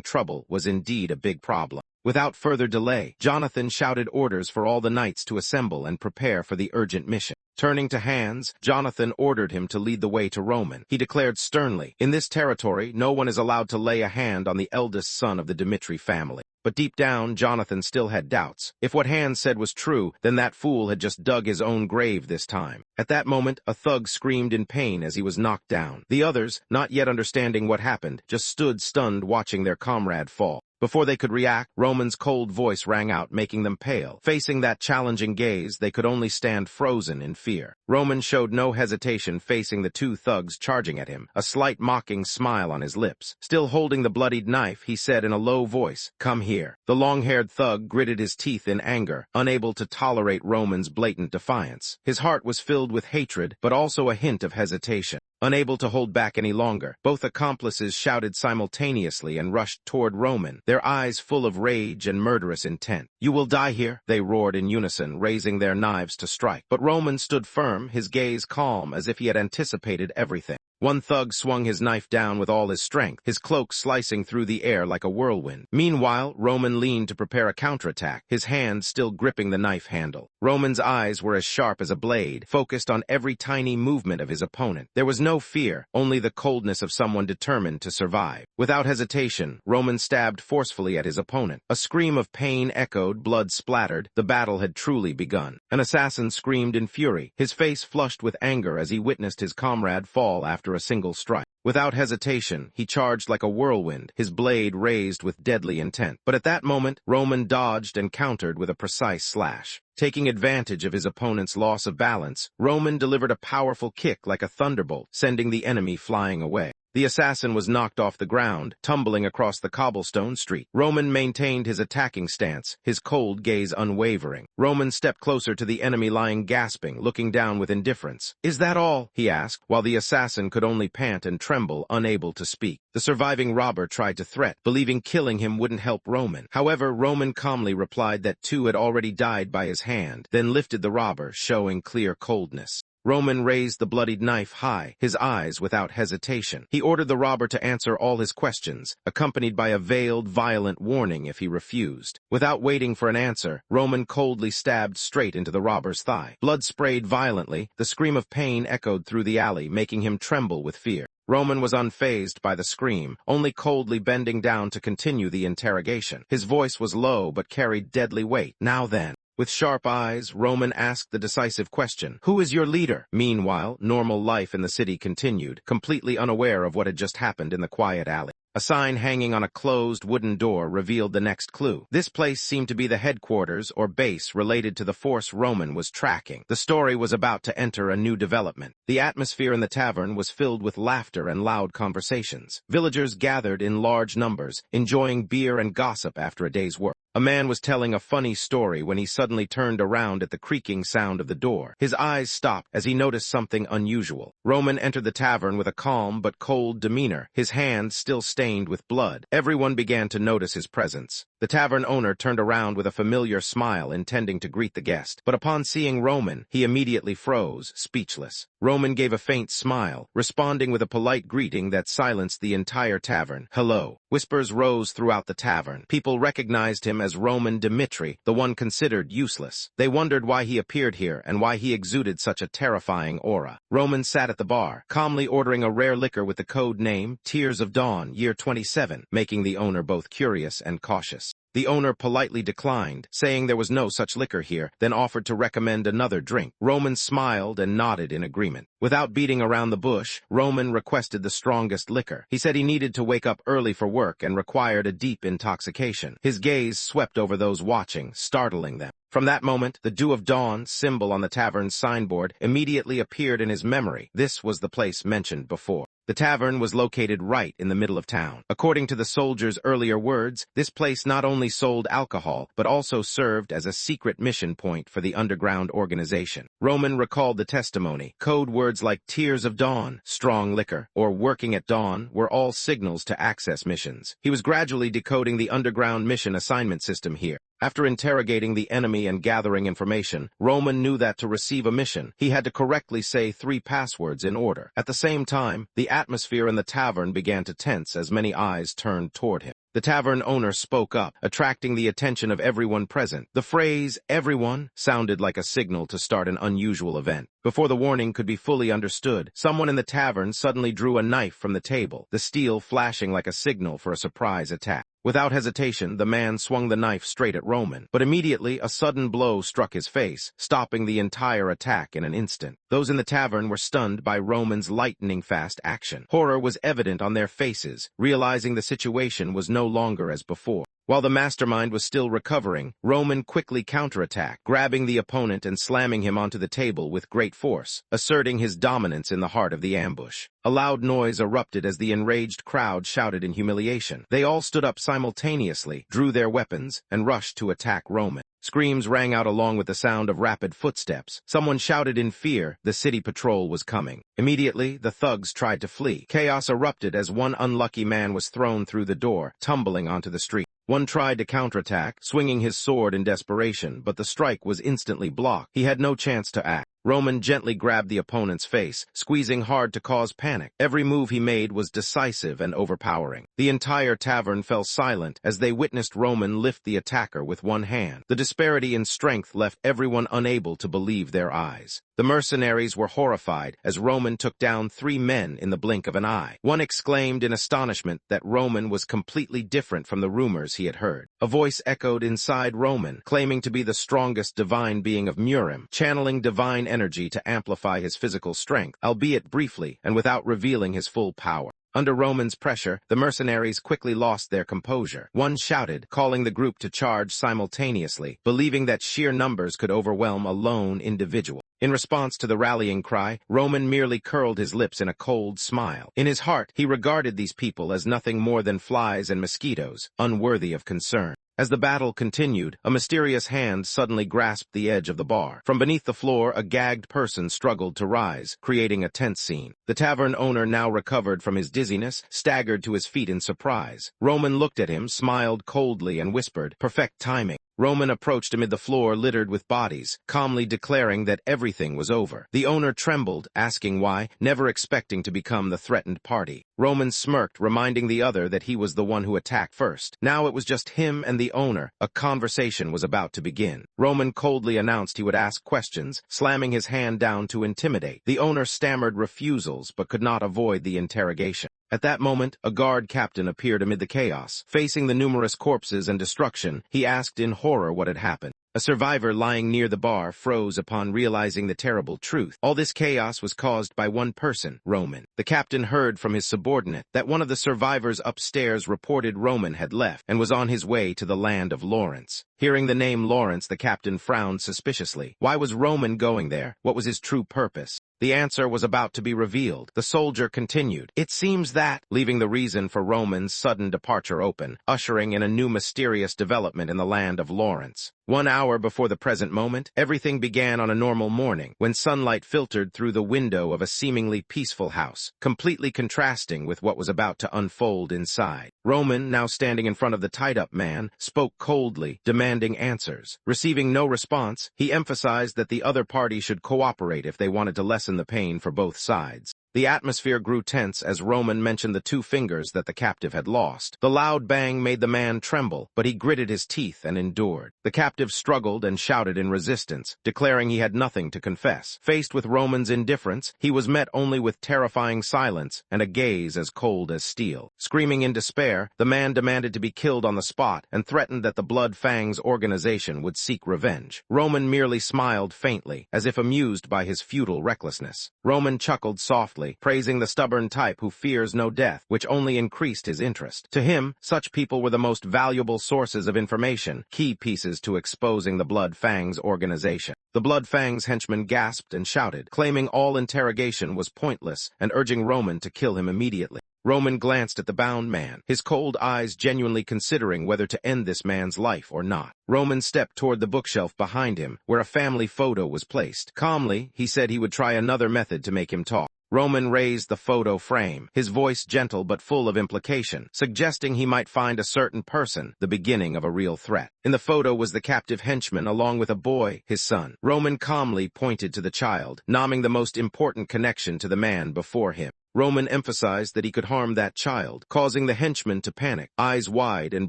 Speaker 1: trouble was indeed a big problem. Without further delay, Jonathan shouted orders for all the knights to assemble and prepare for the urgent mission. Turning to Hans, Jonathan ordered him to lead the way to Roman. He declared sternly, "In this territory, no one is allowed to lay a hand on the eldest son of the Dmitri family." But deep down, Jonathan still had doubts. If what Hans said was true, then that fool had just dug his own grave this time. At that moment, a thug screamed in pain as he was knocked down. The others, not yet understanding what happened, just stood stunned watching their comrade fall. Before they could react, Roman's cold voice rang out, making them pale. Facing that challenging gaze, they could only stand frozen in fear. Roman showed no hesitation facing the two thugs charging at him, a slight mocking smile on his lips. Still holding the bloodied knife, he said in a low voice, "Come here." The long-haired thug gritted his teeth in anger, unable to tolerate Roman's blatant defiance. His heart was filled with hatred, but also a hint of hesitation. Unable to hold back any longer, both accomplices shouted simultaneously and rushed toward Roman, their eyes full of rage and murderous intent. "You will die here," they roared in unison, raising their knives to strike. But Roman stood firm, his gaze calm, as if he had anticipated everything. One thug swung his knife down with all his strength, his cloak slicing through the air like a whirlwind. Meanwhile, Roman leaned to prepare a counterattack, his hand still gripping the knife handle. Roman's eyes were as sharp as a blade, focused on every tiny movement of his opponent. There was no fear, only the coldness of someone determined to survive. Without hesitation, Roman stabbed forcefully at his opponent. A scream of pain echoed, blood splattered. The battle had truly begun. An assassin screamed in fury, his face flushed with anger as he witnessed his comrade fall after a single strike. Without hesitation, he charged like a whirlwind, his blade raised with deadly intent. But at that moment, Roman dodged and countered with a precise slash. Taking advantage of his opponent's loss of balance, Roman delivered a powerful kick like a thunderbolt, sending the enemy flying away. The assassin was knocked off the ground, tumbling across the cobblestone street. Roman maintained his attacking stance, his cold gaze unwavering. Roman stepped closer to the enemy lying gasping, looking down with indifference. "Is that all?" he asked, while the assassin could only pant and tremble, unable to speak. The surviving robber tried to threat, believing killing him wouldn't help Roman. However, Roman calmly replied that two had already died by his hand, then lifted the robber, showing clear coldness. Roman raised the bloodied knife high, his eyes without hesitation. He ordered the robber to answer all his questions, accompanied by a veiled, violent warning if he refused. Without waiting for an answer, Roman coldly stabbed straight into the robber's thigh. Blood sprayed violently, the scream of pain echoed through the alley, making him tremble with fear. Roman was unfazed by the scream, only coldly bending down to continue the interrogation. His voice was low but carried deadly weight. "Now then." With sharp eyes, Roman asked the decisive question, "Who is your leader?" Meanwhile, normal life in the city continued, completely unaware of what had just happened in the quiet alley. A sign hanging on a closed wooden door revealed the next clue. This place seemed to be the headquarters or base related to the force Roman was tracking. The story was about to enter a new development. The atmosphere in the tavern was filled with laughter and loud conversations. Villagers gathered in large numbers, enjoying beer and gossip after a day's work. A man was telling a funny story when he suddenly turned around at the creaking sound of the door. His eyes stopped as he noticed something unusual. Roman entered the tavern with a calm but cold demeanor, his hands still stained with blood. Everyone began to notice his presence. The tavern owner turned around with a familiar smile, intending to greet the guest. But upon seeing Roman, he immediately froze, speechless. Roman gave a faint smile, responding with a polite greeting that silenced the entire tavern. "Hello." Whispers rose throughout the tavern. People recognized him as Roman Dmitri, the one considered useless. They wondered why he appeared here and why he exuded such a terrifying aura. Roman sat at the bar, calmly ordering a rare liquor with the code name Tears of Dawn, year 27, making the owner both curious and cautious. The owner politely declined, saying there was no such liquor here, then offered to recommend another drink. Roman smiled and nodded in agreement. Without beating around the bush, Roman requested the strongest liquor. He said he needed to wake up early for work and required a deep intoxication. His gaze swept over those watching, startling them. From that moment, the Dew of Dawn symbol on the tavern's signboard immediately appeared in his memory. This was the place mentioned before. The tavern was located right in the middle of town. According to the soldier's earlier words, this place not only sold alcohol, but also served as a secret mission point for the underground organization. Roman recalled the testimony. Code words like Tears of Dawn, strong liquor, or working at dawn were all signals to access missions. He was gradually decoding the underground mission assignment system here. After interrogating the enemy and gathering information, Roman knew that to receive a mission, he had to correctly say 3 passwords in order. At the same time, the atmosphere in the tavern began to tense as many eyes turned toward him. The tavern owner spoke up, attracting the attention of everyone present. The phrase, "everyone," sounded like a signal to start an unusual event. Before the warning could be fully understood, someone in the tavern suddenly drew a knife from the table, the steel flashing like a signal for a surprise attack. Without hesitation, the man swung the knife straight at Roman, but immediately a sudden blow struck his face, stopping the entire attack in an instant. Those in the tavern were stunned by Roman's lightning-fast action. Horror was evident on their faces, realizing the situation was no longer as before. While the mastermind was still recovering, Roman quickly counterattacked, grabbing the opponent and slamming him onto the table with great force, asserting his dominance in the heart of the ambush. A loud noise erupted as the enraged crowd shouted in humiliation. They all stood up simultaneously, drew their weapons, and rushed to attack Roman. Screams rang out along with the sound of rapid footsteps. Someone shouted in fear, the city patrol was coming. Immediately, the thugs tried to flee. Chaos erupted as one unlucky man was thrown through the door, tumbling onto the street. One tried to counterattack, swinging his sword in desperation, but the strike was instantly blocked. He had no chance to act. Roman gently grabbed the opponent's face, squeezing hard to cause panic. Every move he made was decisive and overpowering. The entire tavern fell silent as they witnessed Roman lift the attacker with one hand. The disparity in strength left everyone unable to believe their eyes. The mercenaries were horrified as Roman took down 3 men in the blink of an eye. One exclaimed in astonishment that Roman was completely different from the rumors he had heard. A voice echoed inside Roman, claiming to be the strongest divine being of Murim, channeling divine energy to amplify his physical strength, albeit briefly and without revealing his full power. Under Roman's pressure, the mercenaries quickly lost their composure. One shouted, calling the group to charge simultaneously, believing that sheer numbers could overwhelm a lone individual. In response to the rallying cry, Roman merely curled his lips in a cold smile. In his heart, he regarded these people as nothing more than flies and mosquitoes, unworthy of concern. As the battle continued, a mysterious hand suddenly grasped the edge of the bar. From beneath the floor, a gagged person struggled to rise, creating a tense scene. The tavern owner, now recovered from his dizziness, staggered to his feet in surprise. Roman looked at him, smiled coldly, and whispered, "Perfect timing." Roman approached amid the floor littered with bodies, calmly declaring that everything was over. The owner trembled, asking why, never expecting to become the threatened party. Roman smirked, reminding the other that he was the one who attacked first. Now it was just him and the owner. A conversation was about to begin. Roman coldly announced he would ask questions, slamming his hand down to intimidate. The owner stammered refusals, but could not avoid the interrogation. At that moment, a guard captain appeared amid the chaos. Facing the numerous corpses and destruction, he asked in horror what had happened. A survivor lying near the bar froze upon realizing the terrible truth. All this chaos was caused by one person, Roman. The captain heard from his subordinate that one of the survivors upstairs reported Roman had left and was on his way to the land of Lawrence. Hearing the name Lawrence, the captain frowned suspiciously. Why was Roman going there? What was his true purpose? The answer was about to be revealed. The soldier continued, "It seems that," leaving the reason for Roman's sudden departure open, ushering in a new mysterious development in the land of Lawrence. 1 hour before the present moment, everything began on a normal morning, when sunlight filtered through the window of a seemingly peaceful house, completely contrasting with what was about to unfold inside. Roman, now standing in front of the tied-up man, spoke coldly, demanding answers. Receiving no response, he emphasized that the other party should cooperate if they wanted to lessen the pain for both sides. The atmosphere grew tense as Roman mentioned the 2 fingers that the captive had lost. The loud bang made the man tremble, but he gritted his teeth and endured. The captive struggled and shouted in resistance, declaring he had nothing to confess. Faced with Roman's indifference, he was met only with terrifying silence and a gaze as cold as steel. Screaming in despair, the man demanded to be killed on the spot and threatened that the Blood Fangs organization would seek revenge. Roman merely smiled faintly, as if amused by his futile recklessness. Roman chuckled softly, praising the stubborn type who fears no death, which only increased his interest. To him, such people were the most valuable sources of information, key pieces to exposing the Blood Fangs organization. The Blood Fangs henchman gasped and shouted, claiming all interrogation was pointless and urging Roman to kill him immediately. Roman glanced at the bound man, his cold eyes genuinely considering whether to end this man's life or not. Roman stepped toward the bookshelf behind him, where a family photo was placed. Calmly, he said he would try another method to make him talk. Roman raised the photo frame, his voice gentle but full of implication, suggesting he might find a certain person, the beginning of a real threat. In the photo was the captive henchman along with a boy, his son. Roman calmly pointed to the child, nomming the most important connection to the man before him. Roman emphasized that he could harm that child, causing the henchman to panic, eyes wide and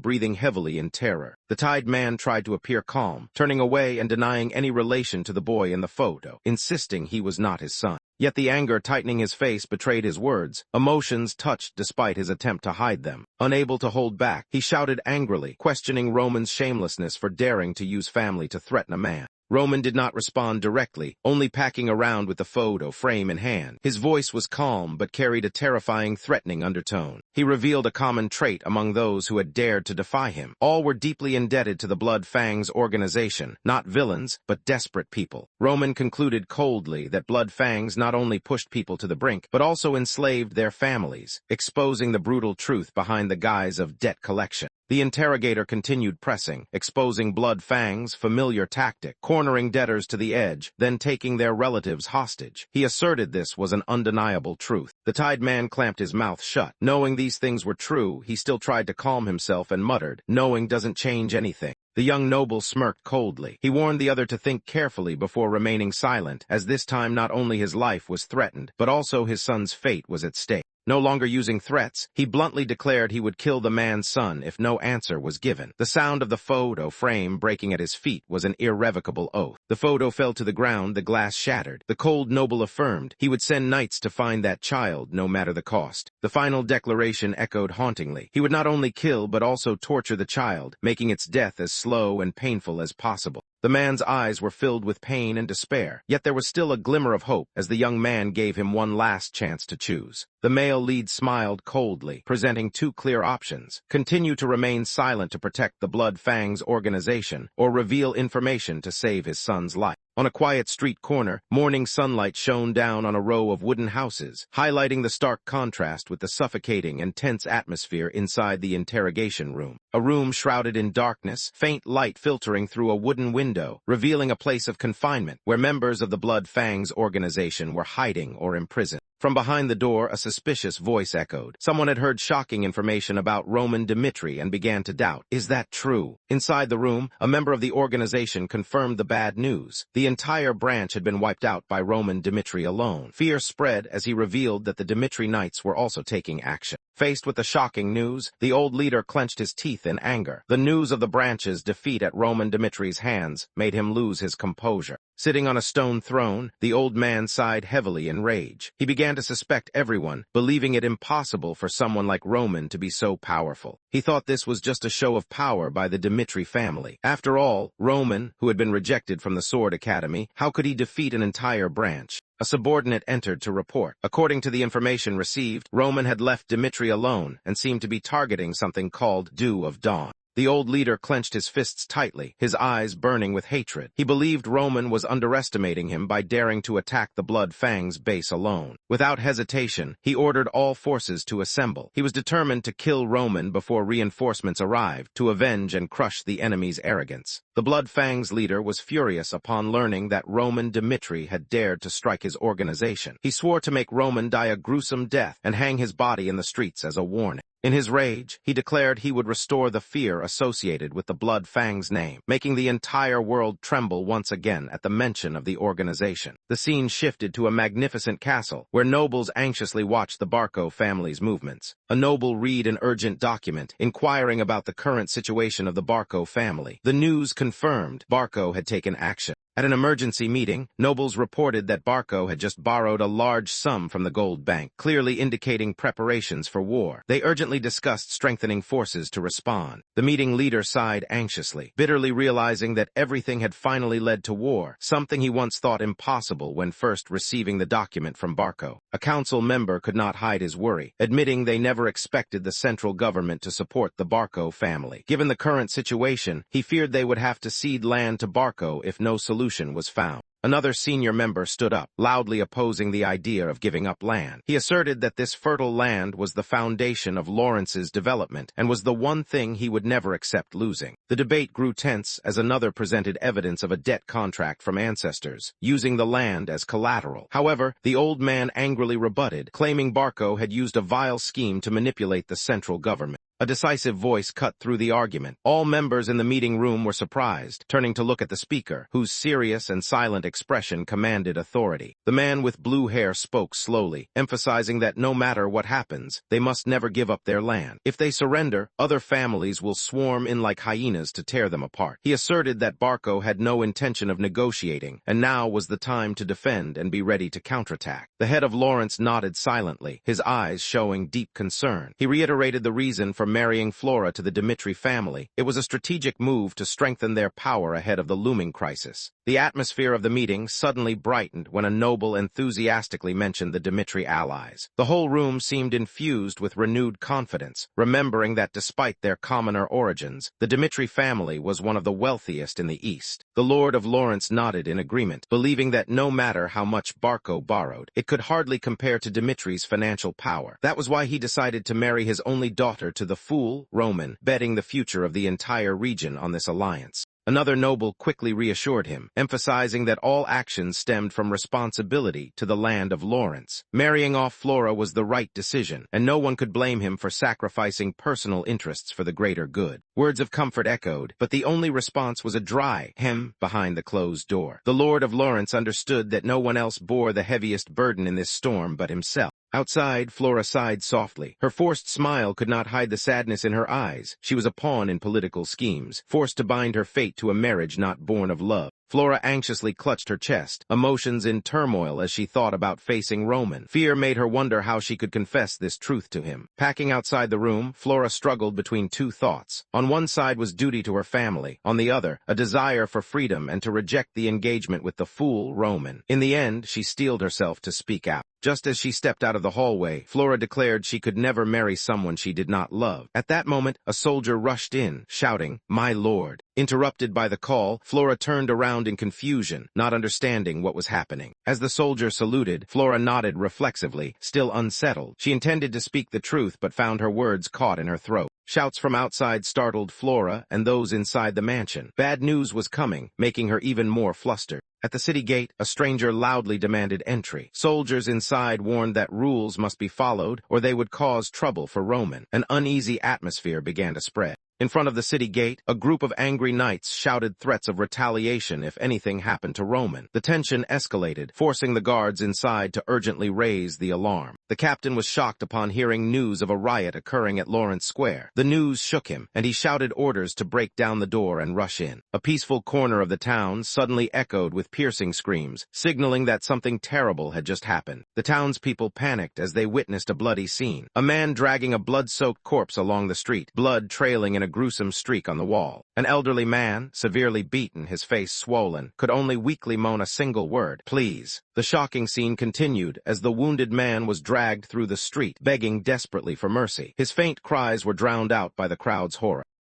Speaker 1: breathing heavily in terror. The tied man tried to appear calm, turning away and denying any relation to the boy in the photo, insisting he was not his son. Yet the anger tightening his face betrayed his words, emotions touched despite his attempt to hide them. Unable to hold back, he shouted angrily, questioning Roman's shamelessness for daring to use family to threaten a man. Roman did not respond directly, only packing around with the photo frame in hand. His voice was calm but carried a terrifying, threatening undertone. He revealed a common trait among those who had dared to defy him. All were deeply indebted to the Blood Fangs organization, not villains, but desperate people. Roman concluded coldly that Blood Fangs not only pushed people to the brink, but also enslaved their families, exposing the brutal truth behind the guise of debt collection. The interrogator continued pressing, exposing Blood Fang's familiar tactic, cornering debtors to the edge, then taking their relatives hostage. He asserted this was an undeniable truth. The tied man clamped his mouth shut. Knowing these things were true, he still tried to calm himself and muttered, "Knowing doesn't change anything." The young noble smirked coldly. He warned the other to think carefully before remaining silent, as this time not only his life was threatened, but also his son's fate was at stake. No longer using threats, he bluntly declared he would kill the man's son if no answer was given. The sound of the photo frame breaking at his feet was an irrevocable oath. The photo fell to the ground, the glass shattered. The cold noble affirmed he would send knights to find that child, no matter the cost. The final declaration echoed hauntingly. He would not only kill, but also torture the child, making its death as slow and painful as possible. The man's eyes were filled with pain and despair, yet there was still a glimmer of hope as the young man gave him one last chance to choose. The male lead smiled coldly, presenting two clear options: continue to remain silent to protect the Blood Fangs organization, or reveal information to save his son's life. On a quiet street corner, morning sunlight shone down on a row of wooden houses, highlighting the stark contrast with the suffocating and tense atmosphere inside the interrogation room. A room shrouded in darkness, faint light filtering through a wooden window, revealing a place of confinement where members of the Blood Fangs organization were hiding or imprisoned. From behind the door, a suspicious voice echoed. Someone had heard shocking information about Roman Dmitri and began to doubt. Is that true? Inside the room, a member of the organization confirmed the bad news. The entire branch had been wiped out by Roman Dmitri alone. Fear spread as he revealed that the Dmitri Knights were also taking action. Faced with the shocking news, the old leader clenched his teeth in anger. The news of the branch's defeat at Roman Dmitri's hands made him lose his composure. Sitting on a stone throne, the old man sighed heavily in rage. He began to suspect everyone, believing it impossible for someone like Roman to be so powerful. He thought this was just a show of power by the Dmitri family. After all, Roman, who had been rejected from the Sword Academy, how could he defeat an entire branch? A subordinate entered to report. According to the information received, Roman had left Dmitri alone and seemed to be targeting something called Dew of Dawn. The old leader clenched his fists tightly, his eyes burning with hatred. He believed Roman was underestimating him by daring to attack the Blood Fangs base alone. Without hesitation, he ordered all forces to assemble. He was determined to kill Roman before reinforcements arrived, to avenge and crush the enemy's arrogance. The Blood Fangs leader was furious upon learning that Roman Dmitri had dared to strike his organization. He swore to make Roman die a gruesome death and hang his body in the streets as a warning. In his rage, he declared he would restore the fear associated with the Blood Fangs name, making the entire world tremble once again at the mention of the organization. The scene shifted to a magnificent castle, where nobles anxiously watched the Barco family's movements. A noble read an urgent document, inquiring about the current situation of the Barco family. The news confirmed Barco had taken action. At an emergency meeting, nobles reported that Barco had just borrowed a large sum from the gold bank, clearly indicating preparations for war. They urgently discussed strengthening forces to respond. The meeting leader sighed anxiously, bitterly realizing that everything had finally led to war, something he once thought impossible when first receiving the document from Barco. A council member could not hide his worry, admitting they never expected the central government to support the Barco family. Given the current situation, he feared they would have to cede land to Barco if no solution was found. Another senior member stood up, loudly opposing the idea of giving up land. He asserted that this fertile land was the foundation of Lawrence's development and was the one thing he would never accept losing. The debate grew tense as another presented evidence of a debt contract from ancestors, using the land as collateral. However, the old man angrily rebutted, claiming Barco had used a vile scheme to manipulate the central government. A decisive voice cut through the argument. All members in the meeting room were surprised, turning to look at the speaker, whose serious and silent expression commanded authority. The man with blue hair spoke slowly, emphasizing that no matter what happens, they must never give up their land. If they surrender, other families will swarm in like hyenas to tear them apart. He asserted that Barco had no intention of negotiating, and now was the time to defend and be ready to counterattack. The head of Lawrence nodded silently, his eyes showing deep concern. He reiterated the reason for marrying Flora to the Dmitri family. It was a strategic move to strengthen their power ahead of the looming crisis. The atmosphere of the meeting suddenly brightened when a noble enthusiastically mentioned the Dmitri allies. The whole room seemed infused with renewed confidence, remembering that despite their commoner origins, the Dmitri family was one of the wealthiest in the East. The Lord of Lawrence nodded in agreement, believing that no matter how much Barco borrowed, it could hardly compare to Dmitri's financial power. That was why he decided to marry his only daughter to the fool, Roman, betting the future of the entire region on this alliance. Another noble quickly reassured him, emphasizing that all actions stemmed from responsibility to the land of Lawrence. Marrying off Flora was the right decision, and no one could blame him for sacrificing personal interests for the greater good. Words of comfort echoed, but the only response was a dry hem behind the closed door. The Lord of Lawrence understood that no one else bore the heaviest burden in this storm but himself. Outside, Flora sighed softly. Her forced smile could not hide the sadness in her eyes. She was a pawn in political schemes, forced to bind her fate to a marriage not born of love. Flora anxiously clutched her chest, emotions in turmoil as she thought about facing Roman. Fear made her wonder how she could confess this truth to him. Packing outside the room, Flora struggled between two thoughts. On one side was duty to her family, on the other, a desire for freedom and to reject the engagement with the fool Roman. In the end, she steeled herself to speak out. Just as she stepped out of the hallway, Flora declared she could never marry someone she did not love. At that moment, a soldier rushed in, shouting, "My lord." Interrupted by the call, Flora turned around in confusion, not understanding what was happening. As the soldier saluted, Flora nodded reflexively, still unsettled. She intended to speak the truth but found her words caught in her throat. Shouts from outside startled Flora and those inside the mansion. Bad news was coming, making her even more flustered. At the city gate, a stranger loudly demanded entry. Soldiers inside warned that rules must be followed or they would cause trouble for Roman. An uneasy atmosphere began to spread. In front of the city gate, a group of angry knights shouted threats of retaliation if anything happened to Roman. The tension escalated, forcing the guards inside to urgently raise the alarm. The captain was shocked upon hearing news of a riot occurring at Lawrence Square. The news shook him, and he shouted orders to break down the door and rush in. A peaceful corner of the town suddenly echoed with piercing screams, signaling that something terrible had just happened. The townspeople panicked as they witnessed a bloody scene. A man dragging a blood-soaked corpse along the street, blood trailing in a gruesome streak on the wall. An elderly man, severely beaten, his face swollen, could only weakly moan a single word, "Please." The shocking scene continued as the wounded man was dragged through the street, begging desperately for mercy. His faint cries were drowned out by the crowd's horror.